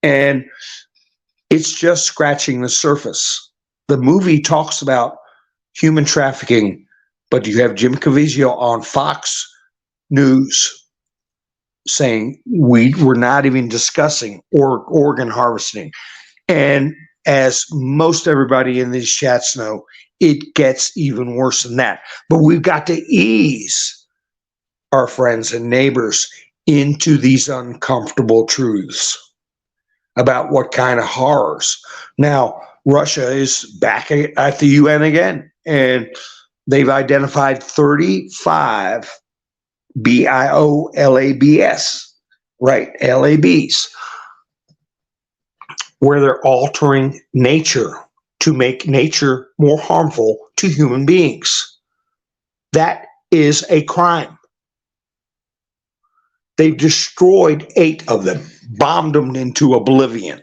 And it's just scratching the surface. The movie talks about human trafficking, but you have Jim Caviezel on Fox News saying we're not even discussing organ harvesting. And as most everybody in these chats know, it gets even worse than that. But we've got to ease our friends and neighbors into these uncomfortable truths about what kind of horrors. Now, Russia is back at the UN again, and they've identified 35 BIOLABs, right? LABs, where they're altering nature to make nature more harmful to human beings. That is a crime. They've destroyed 8 of them, bombed them into oblivion.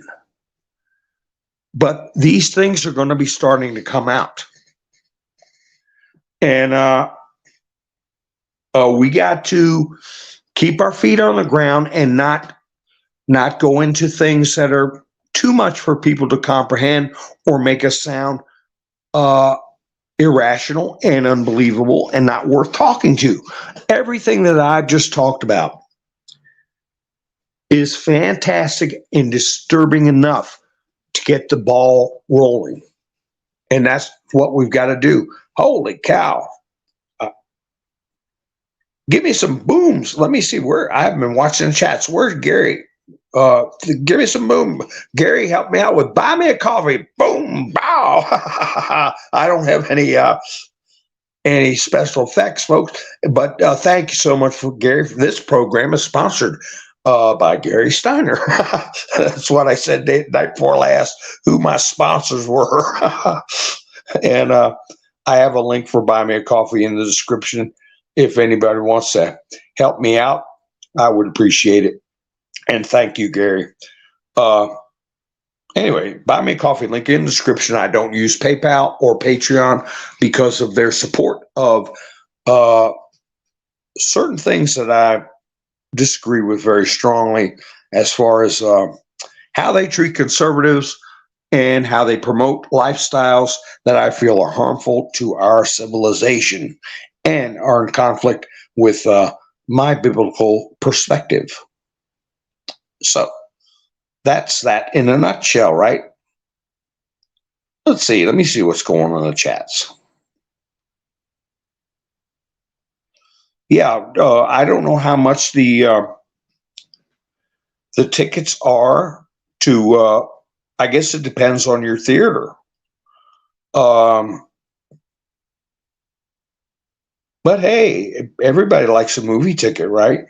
But these things are going to be starting to come out. And we got to keep our feet on the ground and not go into things that are too much for people to comprehend or make us sound irrational and unbelievable and not worth talking to. Everything that I've just talked about is fantastic and disturbing enough to get the ball rolling. And that's what we've got to do. Holy cow. Give me some booms. Let me see where I haven't been watching the chats. Where's Gary? Give me some boom. Gary, help me out with buy me a coffee. Boom, bow. I don't have any special effects, folks. But thank you so much for Gary. This program is sponsored by Gary Steiner. That's what I said the night before last, who my sponsors were. And I have a link for Buy Me a Coffee in the description. If anybody wants to help me out, I would appreciate it. And thank you, Gary. Anyway, Buy Me a Coffee, link in the description. I don't use PayPal or Patreon because of their support of certain things that I disagree with very strongly, as far as how they treat conservatives and how they promote lifestyles that I feel are harmful to our civilization and are in conflict with my biblical perspective. So that's that in a nutshell, right? Let's see. Let me see what's going on in the chats. Yeah, I don't know how much the tickets are to. I guess it depends on your theater. But hey, everybody likes a movie ticket, right?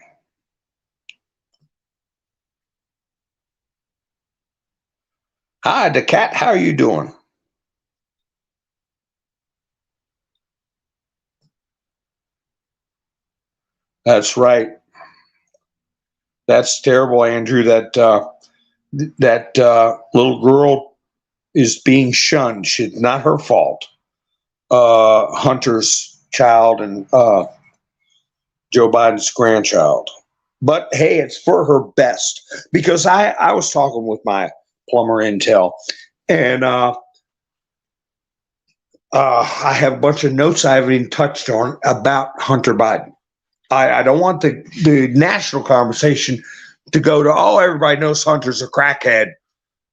Hi, the cat. How are you doing? That's right. That's terrible, Andrew. That little girl is being shunned. It's not her fault. Hunter's child and Joe Biden's grandchild. But hey, it's for her best, because I was talking with my plumber Intel, and I have a bunch of notes I haven't even touched on about Hunter Biden. I don't want the national conversation to go to, oh, everybody knows Hunter's a crackhead,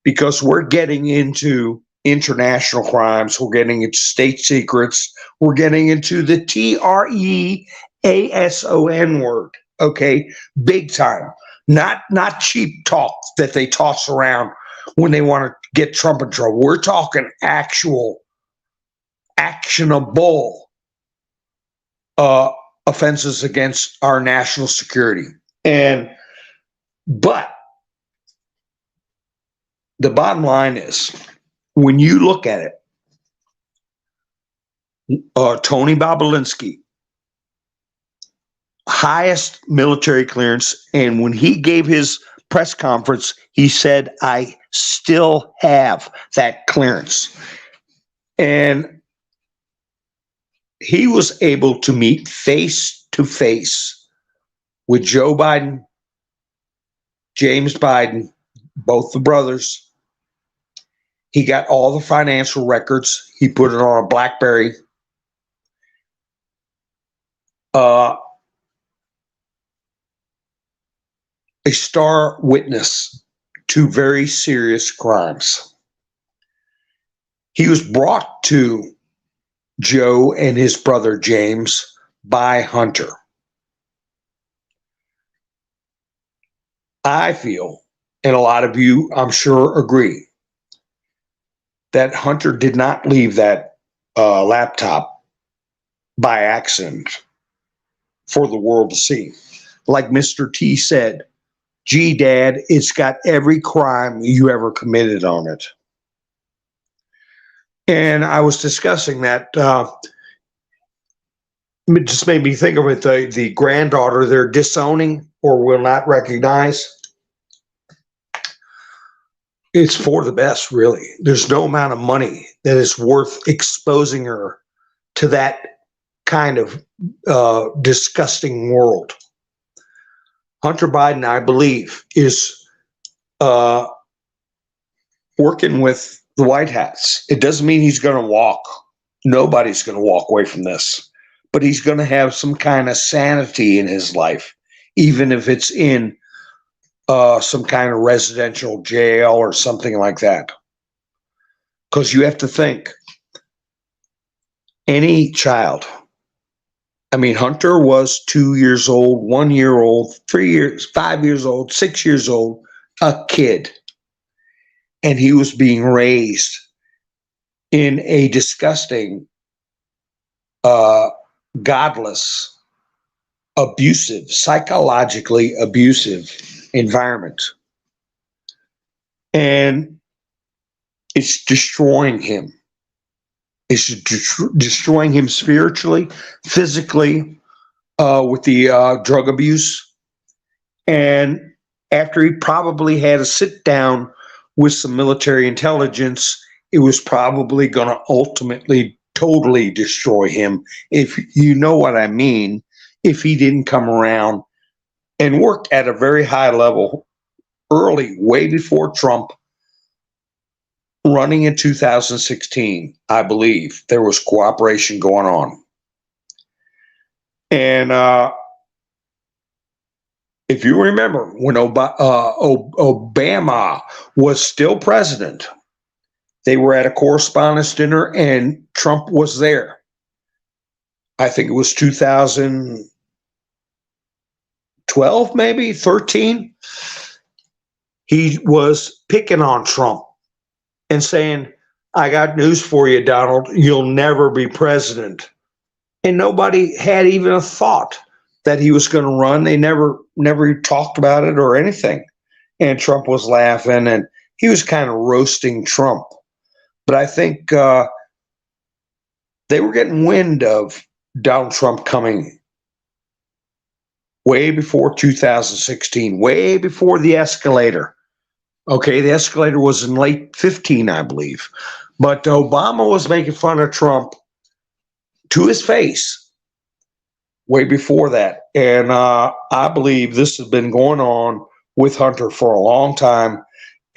because we're getting into international crimes. We're getting into state secrets. We're getting into the TREASON word. Okay, big time. Not cheap talk that they toss around when they want to get Trump in trouble. We're talking actual, actionable uh, offenses against our national security. But the bottom line is, when you look at it, Tony Bobulinski, highest military clearance, and when he gave his press conference, he said, I still have that clearance. And he was able to meet face to face with Joe Biden, James Biden, both the brothers. He got all the financial records. He put it on a BlackBerry. A star witness to very serious crimes. He was brought to Joe and his brother James by Hunter. I feel, and a lot of you, I'm sure, agree, that Hunter did not leave that laptop by accident for the world to see. Like Mr. T said, gee, Dad, it's got every crime you ever committed on it. And I was discussing that. It just made me think of it. The granddaughter they're disowning or will not recognize. It's for the best, really. There's no amount of money that is worth exposing her to that kind of disgusting world. Hunter Biden, I believe, is working with the White Hats. It doesn't mean he's going to walk. Nobody's going to walk away from this. But he's going to have some kind of sanity in his life, even if it's in some kind of residential jail or something like that. Because you have to think, any child, I mean, Hunter was 2 years old, 1 year old, 3 years, 5 years old, 6 years old, a kid. And he was being raised in a disgusting, godless, abusive, psychologically abusive environment. And it's destroying him. It's destroying him spiritually, physically, with the drug abuse. And after he probably had a sit down with some military intelligence, it was probably going to ultimately totally destroy him, if you know what I mean, if he didn't come around and work at a very high level early, way before Trump. Running in 2016, I believe there was cooperation going on. And if you remember, when Obama was still president, they were at a correspondence dinner and Trump was there. I think it was 2012, maybe 13. He was picking on Trump and saying, I got news for you, Donald, you'll never be president. And nobody had even a thought that he was going to run. They never talked about it or anything. And Trump was laughing and he was kind of roasting Trump. But I think they were getting wind of Donald Trump coming way before 2016, way before the escalator. Okay, the escalator was in late 15, I believe. But Obama was making fun of Trump to his face way before that. And I believe this has been going on with Hunter for a long time.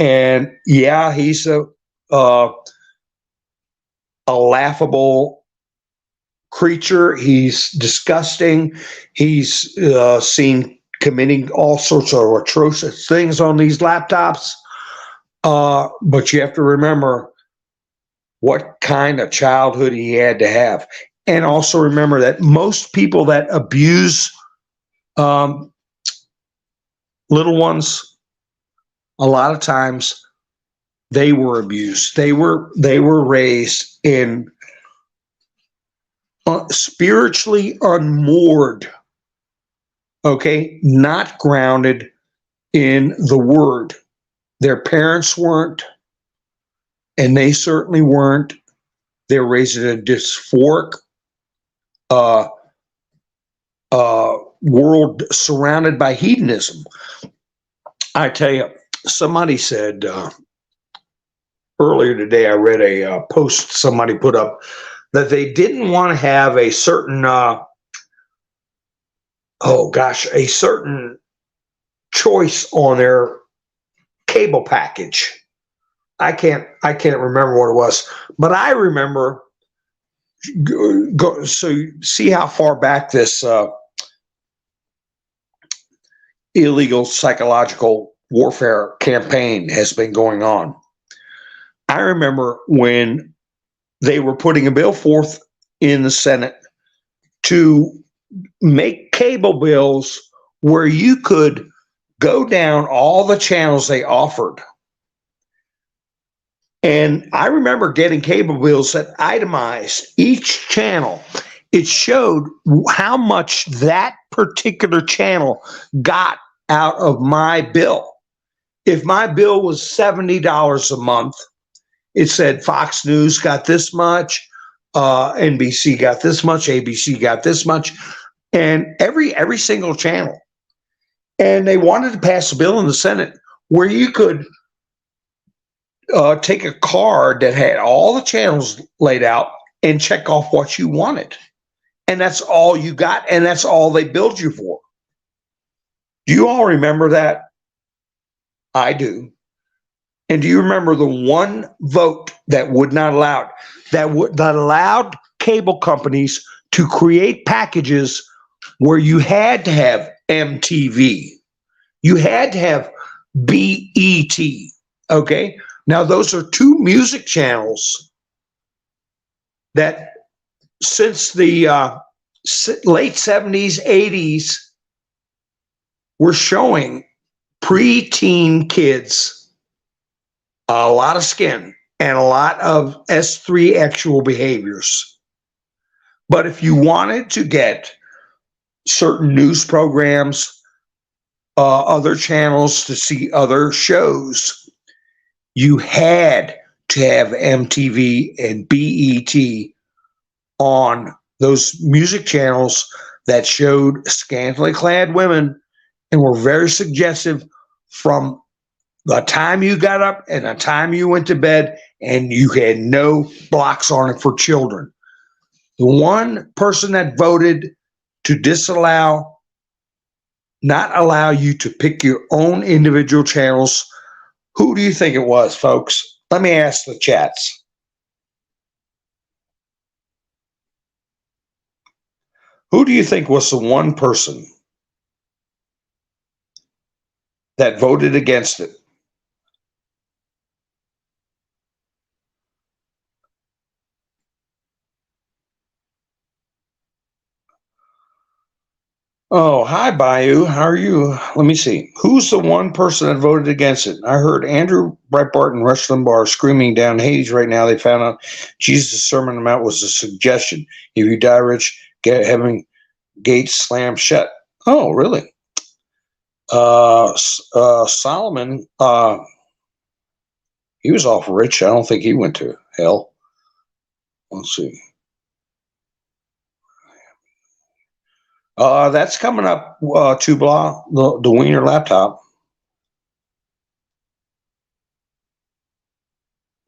And yeah, he's a laughable creature. He's disgusting. He's seen committing all sorts of atrocious things on these laptops. But you have to remember what kind of childhood he had to have. And also remember that most people that abuse Um, little ones, a lot of times they were abused. They were raised in spiritually unmoored, okay, not grounded in the word. Their parents weren't, and they certainly weren't. They were raised in a dysphoric uh, world surrounded by hedonism. I tell you, somebody said earlier today, I read a post somebody put up that they didn't want to have a certain, a certain choice on their cable package. I can't remember what it was, but I remember. So you see how far back this illegal psychological warfare campaign has been going on. I remember when they were putting a bill forth in the Senate to make cable bills where you could go down all the channels they offered. And I remember getting cable bills that itemized each channel. It showed how much that particular channel got out of my bill. If my bill was $70 a month, it said Fox News got this much, NBC got this much, ABC got this much, and every single channel. And they wanted to pass a bill in the Senate where you could take a card that had all the channels laid out and check off what you wanted. And that's all you got, and that's all they billed you for. Do you all remember that? I do. And do you remember the one vote that would not allow it, that allowed cable companies to create packages where you had to have MTV, you had to have BET, okay? Now those are two music channels that since the late 70s, 80s were showing preteen kids a lot of skin and a lot of S3 actual behaviors. But if you wanted to get certain news programs, other channels to see other shows, you had to have MTV and BET on those music channels that showed scantily clad women and were very suggestive from the time you got up and the time you went to bed, and you had no blocks on it for children. The one person that voted to not allow you to pick your own individual channels, who do you think it was, folks? Let me ask the chats. Who do you think was the one person that voted against it? Oh, hi, Bayou. How are you? Let me see. Who's the one person that voted against it? I heard Andrew Breitbart and Rush Limbaugh screaming down Hades right now. They found out Jesus' Sermon on the Mount was a suggestion. If you die rich, having gates slammed shut. Oh, really? Solomon, he was awful rich. I don't think he went to hell. Let's see. That's coming up, Tubla, the Wiener laptop.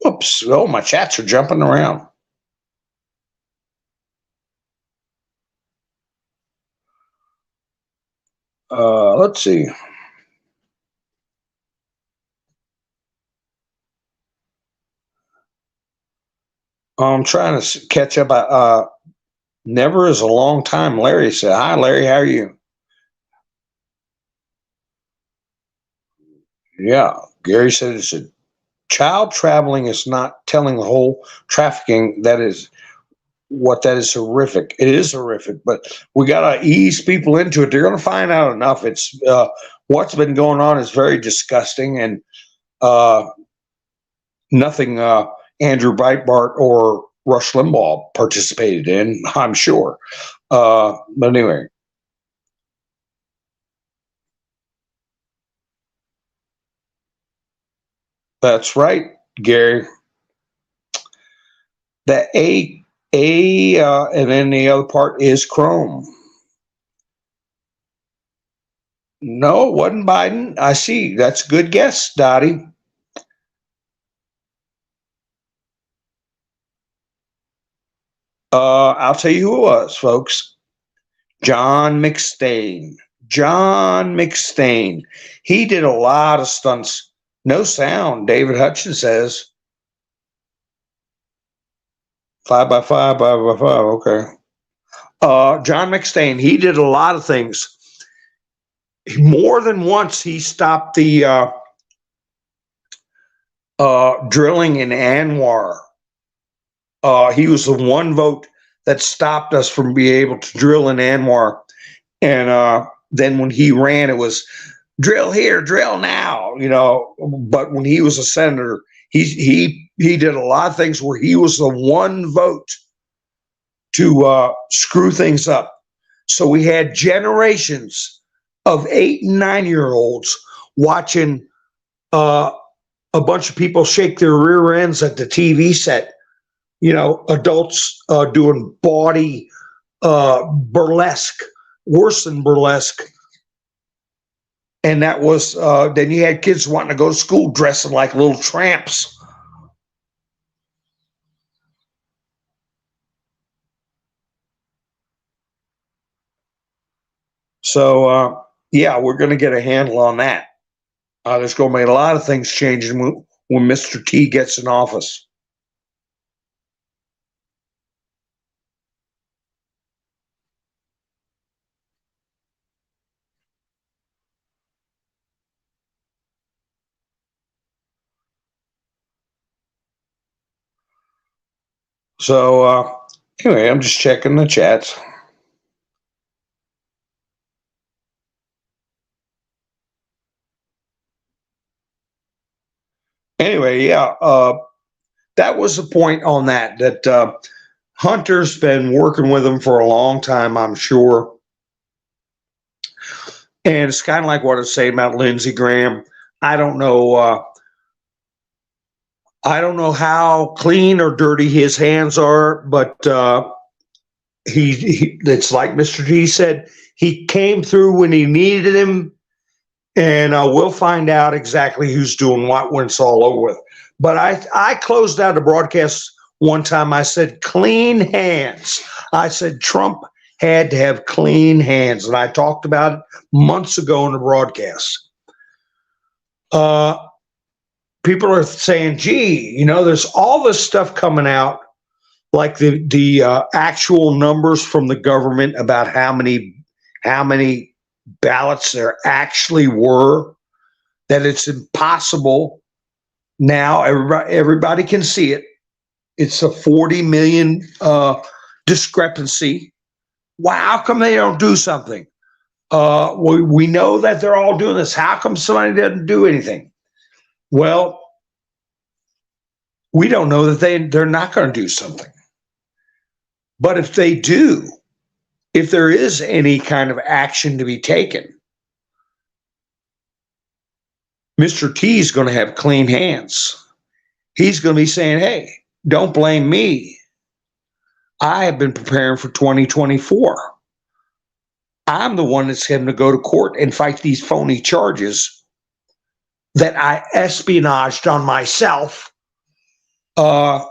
Oops. Oh, my chats are jumping around. Let's see. I'm trying to catch up. Never is a long time. Larry said, hi, Larry. How are you? Yeah. Gary said it's a child traveling is not telling the whole trafficking that is what that is horrific. It is horrific, but we got to ease people into it. They're going to find out enough. It's what's been going on is very disgusting, and nothing Andrew Breitbart or Rush Limbaugh participated in, I'm sure. But anyway. That's right, Gary. The and then the other part is Chrome. No, it wasn't Biden. I see. That's a good guess, Dottie. I'll tell you who it was, folks. John McStain. John McStain. He did a lot of stunts. No sound, David Hutchins says. 5x5, 5x5, okay. John McStain, he did a lot of things. More than once, he stopped the drilling in ANWR. He was the one vote that stopped us from being able to drill in ANWR. And then when he ran, it was drill here, drill now, you know. But when he was a senator, he did a lot of things where he was the one vote to screw things up. So we had generations of 8 and 9-year-olds watching a bunch of people shake their rear ends at the TV set. You know, adults doing bawdy burlesque, worse than burlesque. And that was, then you had kids wanting to go to school dressing like little tramps. So, yeah, we're going to get a handle on that. There's going to be a lot of things changing when Mr. T gets in office. So, anyway, I'm just checking the chats. Anyway, yeah, that was the point on that Hunter's been working with him for a long time, I'm sure. And it's kind of like what I was saying about Lindsey Graham. I don't know how clean or dirty his hands are, but it's like Mr. G said, he came through when he needed him, and we'll find out exactly who's doing what when it's all over with. But I closed out a broadcast one time. I said, clean hands. I said, Trump had to have clean hands. And I talked about it months ago in the broadcast. People are saying, gee, you know, there's all this stuff coming out, like the actual numbers from the government about how many ballots there actually were, that it's impossible. Now everybody can see it. It's a 40 million discrepancy. Wow, how come they don't do something? We know that they're all doing this. How come somebody doesn't do anything? Well, we don't know that they're not going to do something. But if they do, if there is any kind of action to be taken, Mr. T is going to have clean hands. He's going to be saying, hey, don't blame me. I have been preparing for 2024. I'm the one that's going to go to court and fight these phony charges that I espionaged on myself. Don't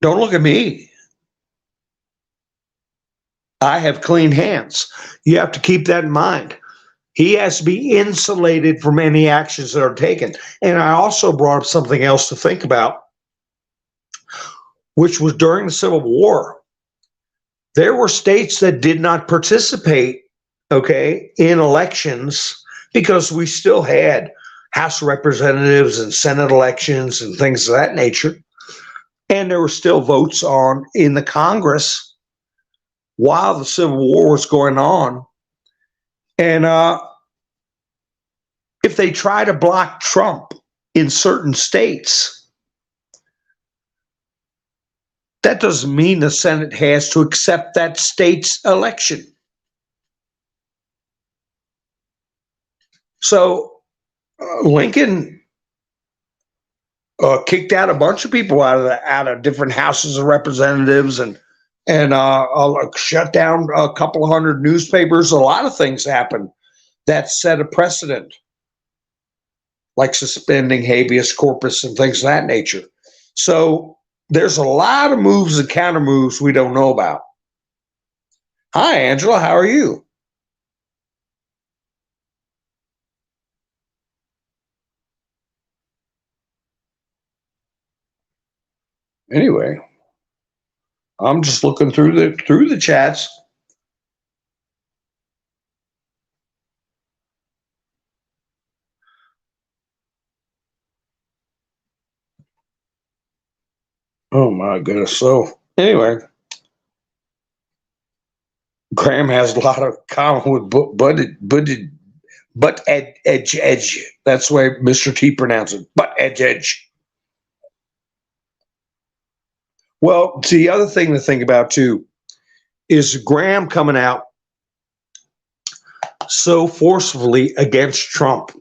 look at me. I have clean hands. You have to keep that in mind. He has to be insulated from any actions that are taken. And I also brought up something else to think about, which was during the Civil War. There were states that did not participate, in elections, because we still had House of Representatives and Senate elections and things of that nature. And there were still votes on in the Congress while the Civil War was going on. And if they try to block Trump in certain states, that doesn't mean the Senate has to accept that state's election. So Lincoln kicked out a bunch of people out of different houses of representatives and shut down a couple of hundred newspapers. A lot of things happened that set a precedent, like suspending habeas corpus and things of that nature. So there's a lot of moves and counter moves we don't know about. Hi, Angela. How are you? Anyway, I'm just looking through the chats. Oh my goodness. So anyway, Graham has a lot of common with Butt Edge. That's the way Mr. T pronounced it. Butt Edge. Well, the other thing to think about too is Graham coming out so forcefully against Trump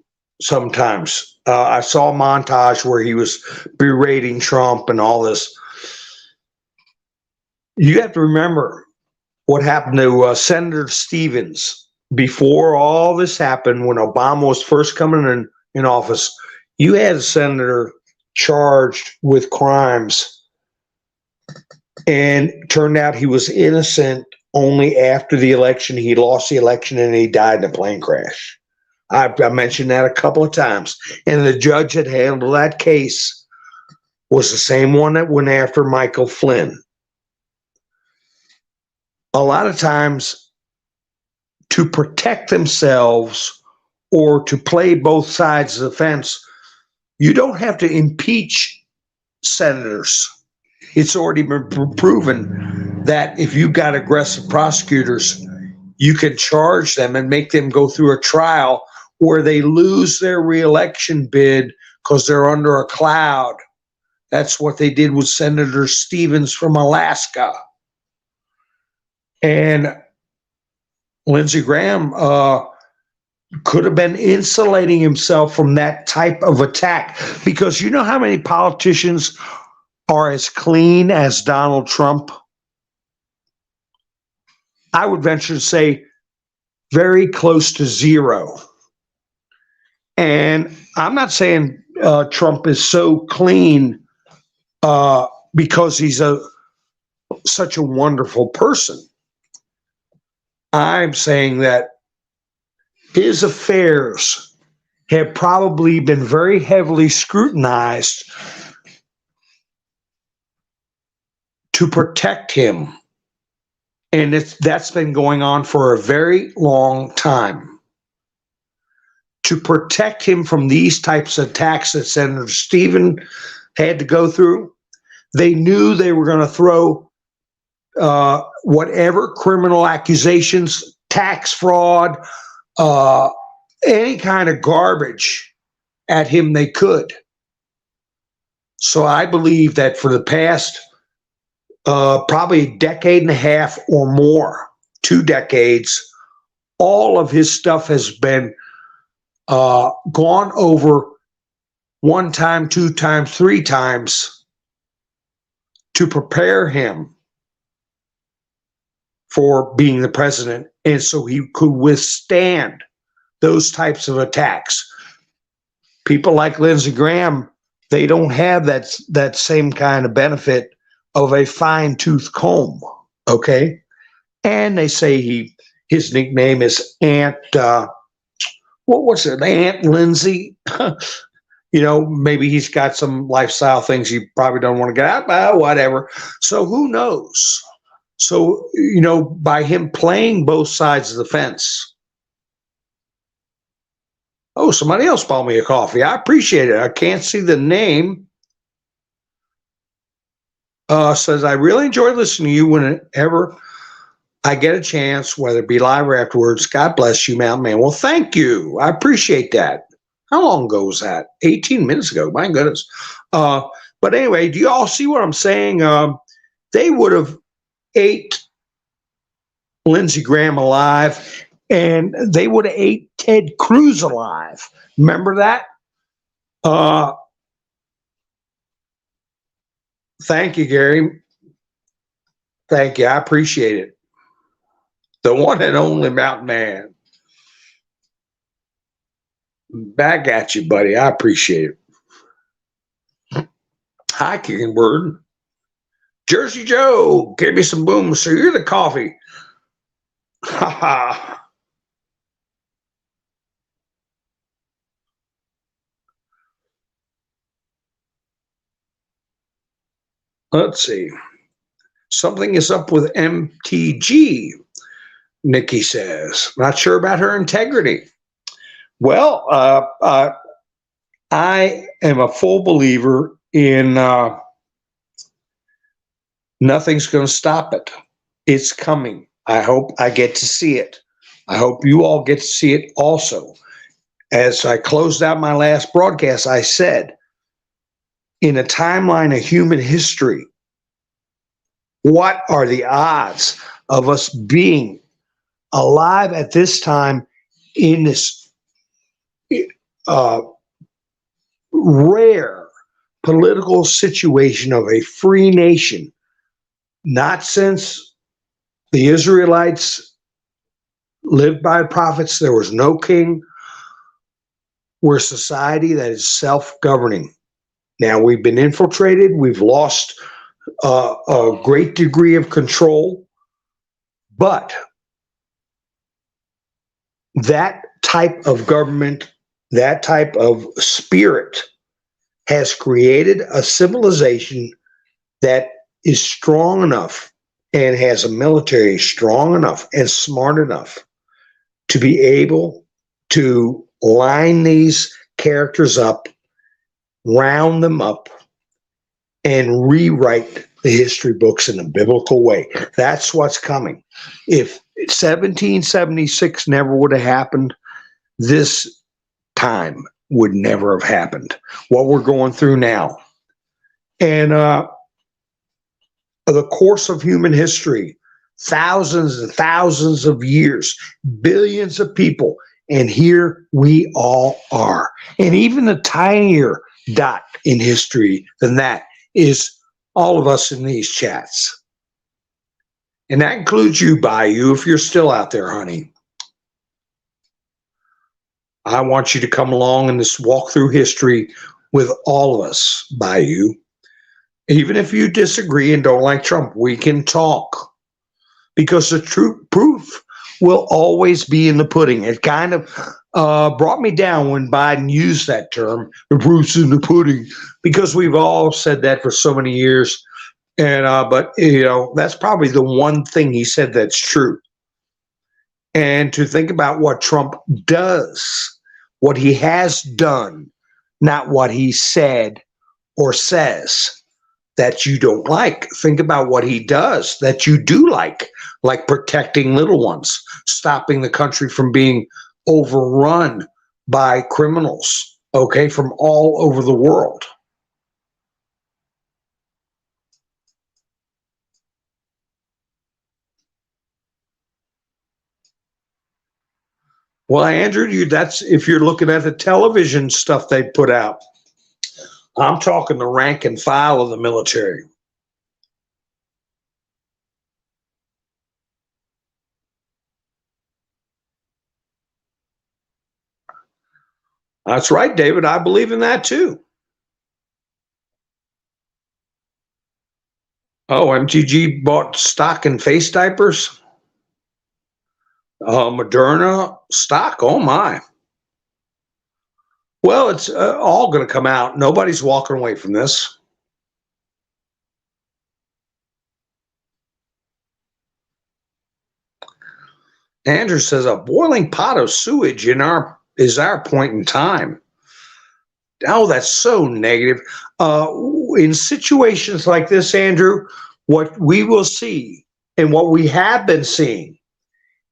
sometimes. I saw a montage where he was berating Trump and all this. You have to remember what happened to Senator Stevens before all this happened, when Obama was first coming in office. You had a senator charged with crimes, and turned out he was innocent only after the election. He lost the election and he died in a plane crash. I mentioned that a couple of times. And the judge that handled that case was the same one that went after Michael Flynn. A lot of times, to protect themselves or to play both sides of the fence, you don't have to impeach senators. It's already been proven that if you've got aggressive prosecutors, you can charge them and make them go through a trial where they lose their reelection bid because they're under a cloud. That's what they did with Senator Stevens from Alaska. And Lindsey Graham could have been insulating himself from that type of attack, because you know how many politicians are as clean as Donald Trump? I would venture to say very close to zero. And I'm not saying Trump is so clean because he's such a wonderful person. I'm saying that his affairs have probably been very heavily scrutinized to protect him. And that's been going on for a very long time. To protect him from these types of attacks that Senator Stevens had to go through, they knew they were going to throw whatever criminal accusations, tax fraud, any kind of garbage at him they could. So I believe that for the past probably a decade and a half or more, 2 decades, all of his stuff has been gone over 1 time, 2 times, 3 times to prepare him for being the president, and so he could withstand those types of attacks. People like Lindsey Graham, they don't have that same kind of benefit of a fine-tooth comb, okay? And they say his nickname is Aunt, what was it, Aunt Lindsey? You know, maybe he's got some lifestyle things you probably don't want to get out, whatever. So who knows? So, you know, by him playing both sides of the fence. Oh, somebody else bought me a coffee. I appreciate it. I can't see the name. Says, I really enjoy listening to you whenever I get a chance, whether it be live or afterwards. God bless you, Mountain Man. Well, thank you. I appreciate that. How long ago was that? 18 minutes ago. My goodness. But anyway, do you all see what I'm saying? They would have ate Lindsey Graham alive, and they would have ate Ted Cruz alive. Remember that? Thank you, Gary. Thank you. I appreciate it. The one and only Mountain Man. Back at you, buddy. I appreciate it. Hi, Kicking Bird. Jersey Joe, give me some boom. So you're the coffee. Ha ha. Let's see. Something is up with MTG, Nikki says. Not sure about her integrity. Well, I am a full believer in nothing's going to stop it. It's coming. I hope I get to see it. I hope you all get to see it also. As I closed out my last broadcast, I said, in a timeline of human history, what are the odds of us being alive at this time in this rare political situation of a free nation? Not since the Israelites lived by prophets, there was no king. We're a society that is self-governing. Now, we've been infiltrated. We've lost a great degree of control. But that type of government, that type of spirit has created a civilization that is strong enough and has a military strong enough and smart enough to be able to line these characters up, round them up, and rewrite the history books in a biblical way. That's what's coming. If 1776 never would have happened, this time would never have happened. What we're going through now. And the course of human history, thousands and thousands of years, billions of people, and here we all are. And even a tinier dot in history than that is all of us in these chats. And that includes you, Bayou, if you're still out there, honey. I want you to come along in this walk through history with all of us, Bayou. Even if you disagree and don't like Trump, we can talk. Because the true proof will always be in the pudding. It kind of brought me down when Biden used that term, the proof's in the pudding, because we've all said that for so many years. And but you know, that's probably the one thing he said that's true. And to think about what Trump does, what he has done, not what he said or says that you don't like. Think about what he does that you do like protecting little ones, stopping the country from being overrun by criminals, okay, from all over the world. Well, Andrew, that's if you're looking at the television stuff they put out. I'm talking the rank and file of the military. That's right, David. I believe in that too. Oh, MTG bought stock in face diapers? Moderna stock? Oh, my. Well, it's all going to come out. Nobody's walking away from this. Andrew says a boiling pot of sewage is our point in time. Oh, that's so negative. in situations like this, Andrew, what we will see and what we have been seeing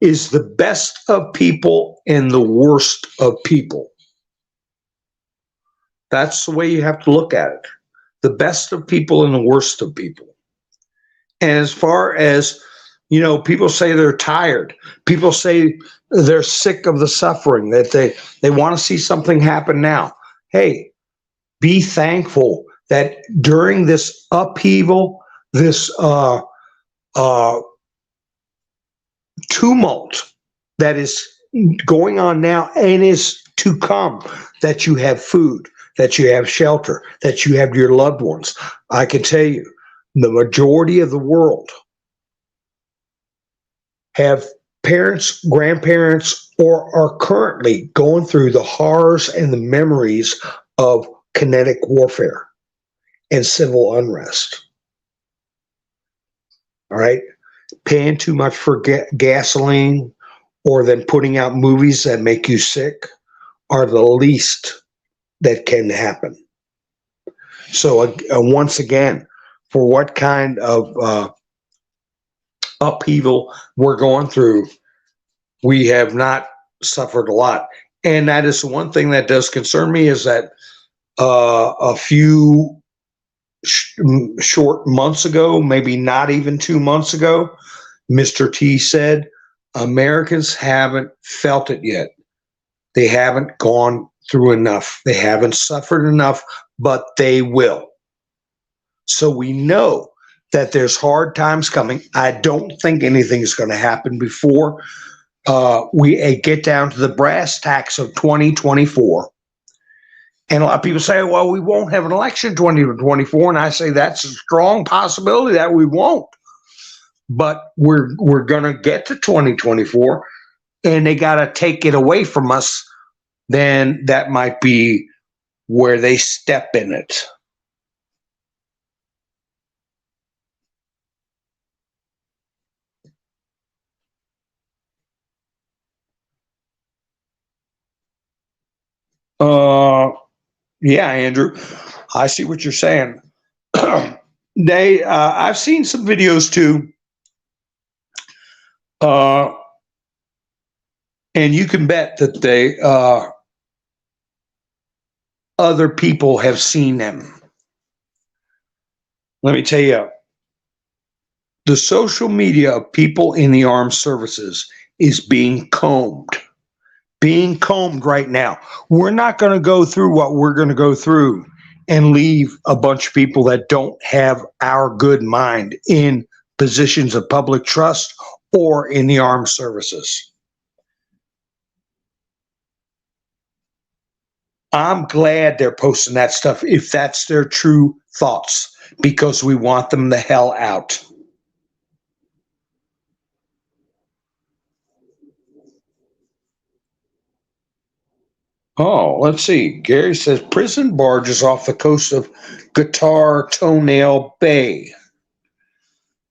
is the best of people and the worst of people. That's the way you have to look at it. The best of people and the worst of people. And as far as, people say they're tired. People say they're sick of the suffering, that they want to see something happen now. Hey, be thankful that during this upheaval, this tumult that is going on now and is to come, that you have food, that you have shelter, that you have your loved ones. I can tell you, the majority of the world have parents, grandparents, or are currently going through the horrors and the memories of kinetic warfare and civil unrest. All right? Paying too much for gasoline or then putting out movies that make you sick are the least that can happen. So once again, for what kind of upheaval we're going through, we have not suffered a lot. And that is the one thing that does concern me, is that a few short months ago, maybe not even 2 months ago, Mr. T said, Americans haven't felt it yet. They haven't gone through enough. They haven't suffered enough, but they will. So we know that there's hard times coming. I don't think anything's going to happen before we get down to the brass tacks of 2024. And a lot of people say, well, we won't have an election in 2024. And I say that's a strong possibility that we won't. But we're going to get to 2024, and they got to take it away from us. Then that might be where they step in it. Yeah, Andrew, I see what you're saying. I've seen some videos too. And you can bet that other people have seen them. Let me tell you, the social media of people in the armed services is being combed right now. We're not going to go through what we're going to go through and leave a bunch of people that don't have our good mind in positions of public trust or in the armed services. I'm glad they're posting that stuff if that's their true thoughts, because we want them the hell out. Oh, let's see. Gary says prison barges off the coast of Guitar Toenail Bay.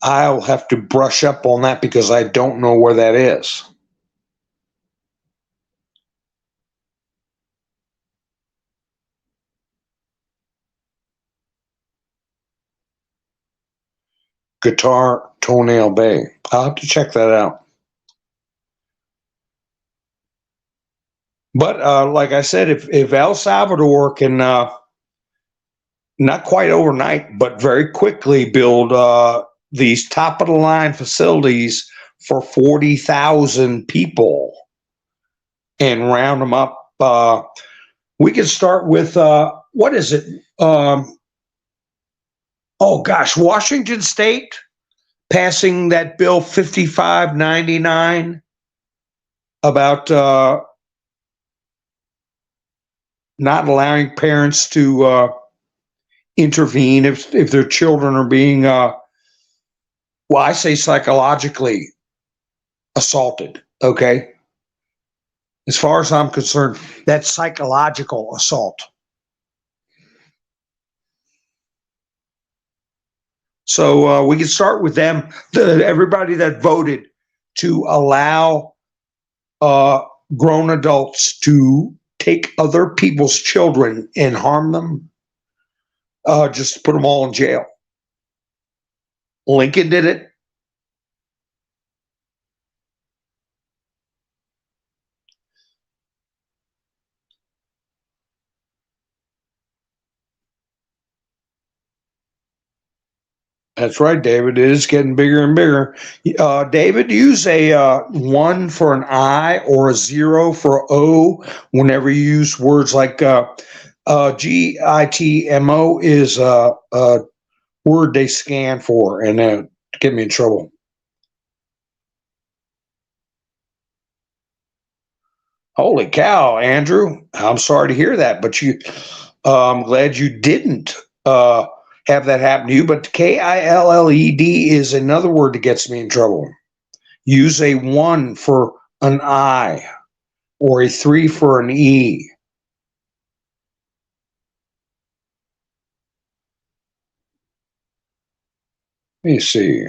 I'll have to brush up on that because I don't know where that is. Guitar Toenail Bay. I'll have to check that out. But like I said, if El Salvador can not quite overnight, but very quickly build these top-of-the-line facilities for 40,000 people and round them up, we can start with, what is it? Washington State passing that bill 5599 about not allowing parents to intervene if their children are being, I say psychologically assaulted, okay? As far as I'm concerned, that's psychological assault. So we can start with them, everybody that voted to allow grown adults to take other people's children and harm them. just put them all in jail. Lincoln did it. That's right, David. It is getting bigger and bigger. David, use a 1 for an I or a 0 for an O whenever you use words like GITMO is a word they scan for and get me in trouble. Holy cow, Andrew. I'm sorry to hear that, but I'm glad you didn't have that happen to you. But KILLED is another word that gets me in trouble. Use a 1 for an I or a 3 for an E. Let me see.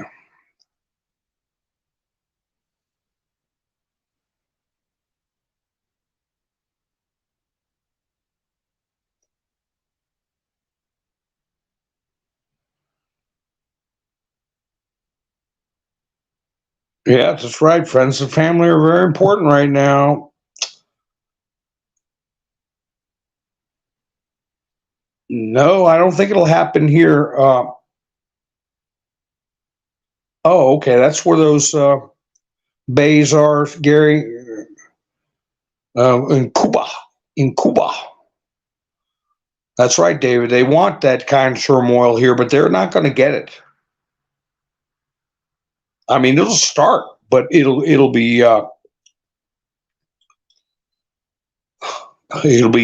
Yeah, that's right. Friends and family are very important right now. No, I don't think it'll happen here. Okay, that's where those bays are, Gary, in Cuba. In Cuba. That's right, David. They want that kind of turmoil here, but they're not going to get it. I mean, it'll start, but it'll be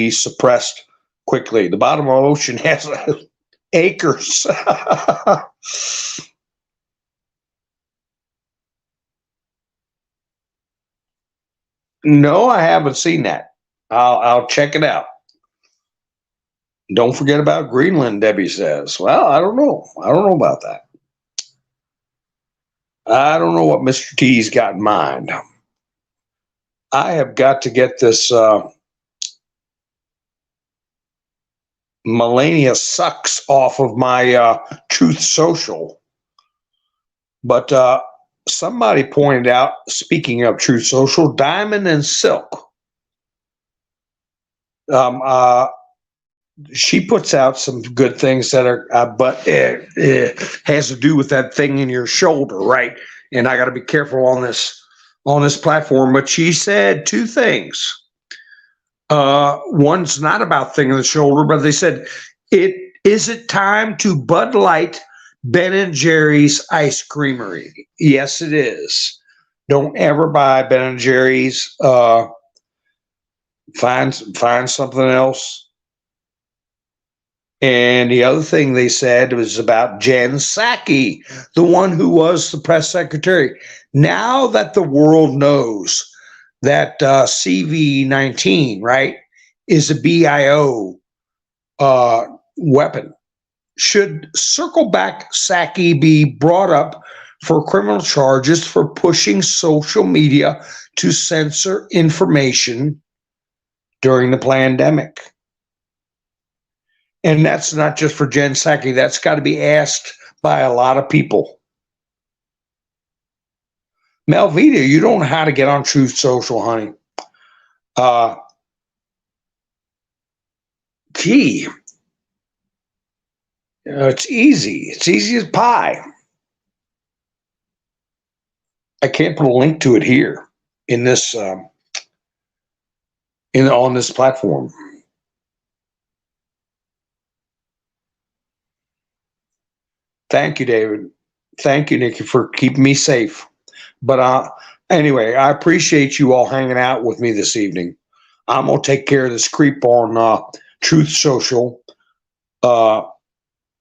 suppressed quickly. The bottom of the ocean has acres. No, I haven't seen that. I'll check it out. Don't forget about Greenland, Debbie says. Well, I don't know. I don't know about that. I don't know what Mr. T's got in mind. I have got to get this Melania Sucks off of my Truth Social. But somebody pointed out, speaking of Truth Social, Diamond and Silk. She puts out some good things that are, but it has to do with that thing in your shoulder, right? And I got to be careful on this platform. But she said 2 things. One's not about thing in the shoulder, but they said, is it time to Bud Light Ben and Jerry's ice creamery? Yes, it is. Don't ever buy Ben and Jerry's. Find something else. And the other thing they said was about Jen Psaki, the one who was the press secretary. Now that the world knows that CV-19, right, is a BIO weapon, should Circleback Psaki be brought up for criminal charges for pushing social media to censor information during the pandemic? And that's not just for Jen Psaki. That's got to be asked by a lot of people. Melvita, you don't know how to get on Truth Social, honey. It's easy. It's easy as pie. I can't put a link to it here in this on this platform. Thank you, David. Thank you, Nikki, for keeping me safe. But anyway, I appreciate you all hanging out with me this evening. I'm going to take care of this creep on Truth Social. I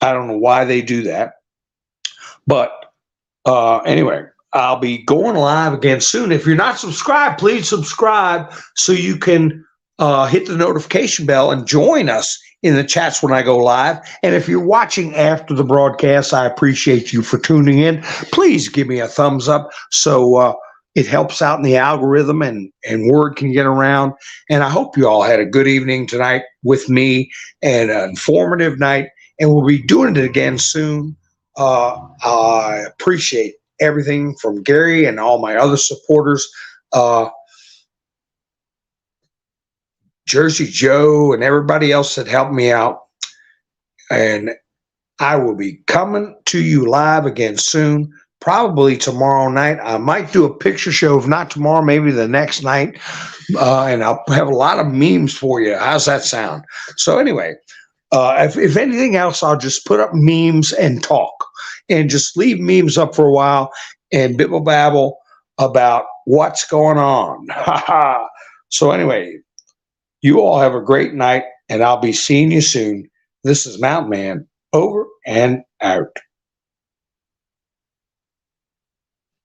don't know why they do that. But anyway, I'll be going live again soon. If you're not subscribed, please subscribe so you can hit the notification bell and join us in the chats when I go live. And if you're watching after the broadcast, I appreciate you for tuning in. Please give me a thumbs up so it helps out in the algorithm and word can get around. And I hope you all had a good evening tonight with me and an informative night. and we'll be doing it again soon. I appreciate everything from Gary and all my other supporters. Jersey Joe and everybody else that helped me out. And I will be coming to you live again soon, probably tomorrow night. I might do a picture show, if not tomorrow, maybe the next night. And I'll have a lot of memes for you. How's that sound? So anyway, if anything else, I'll just put up memes and talk and just leave memes up for a while and bibble babble about what's going on. So anyway, you all have a great night, and I'll be seeing you soon. This is Mountain Man, over and out.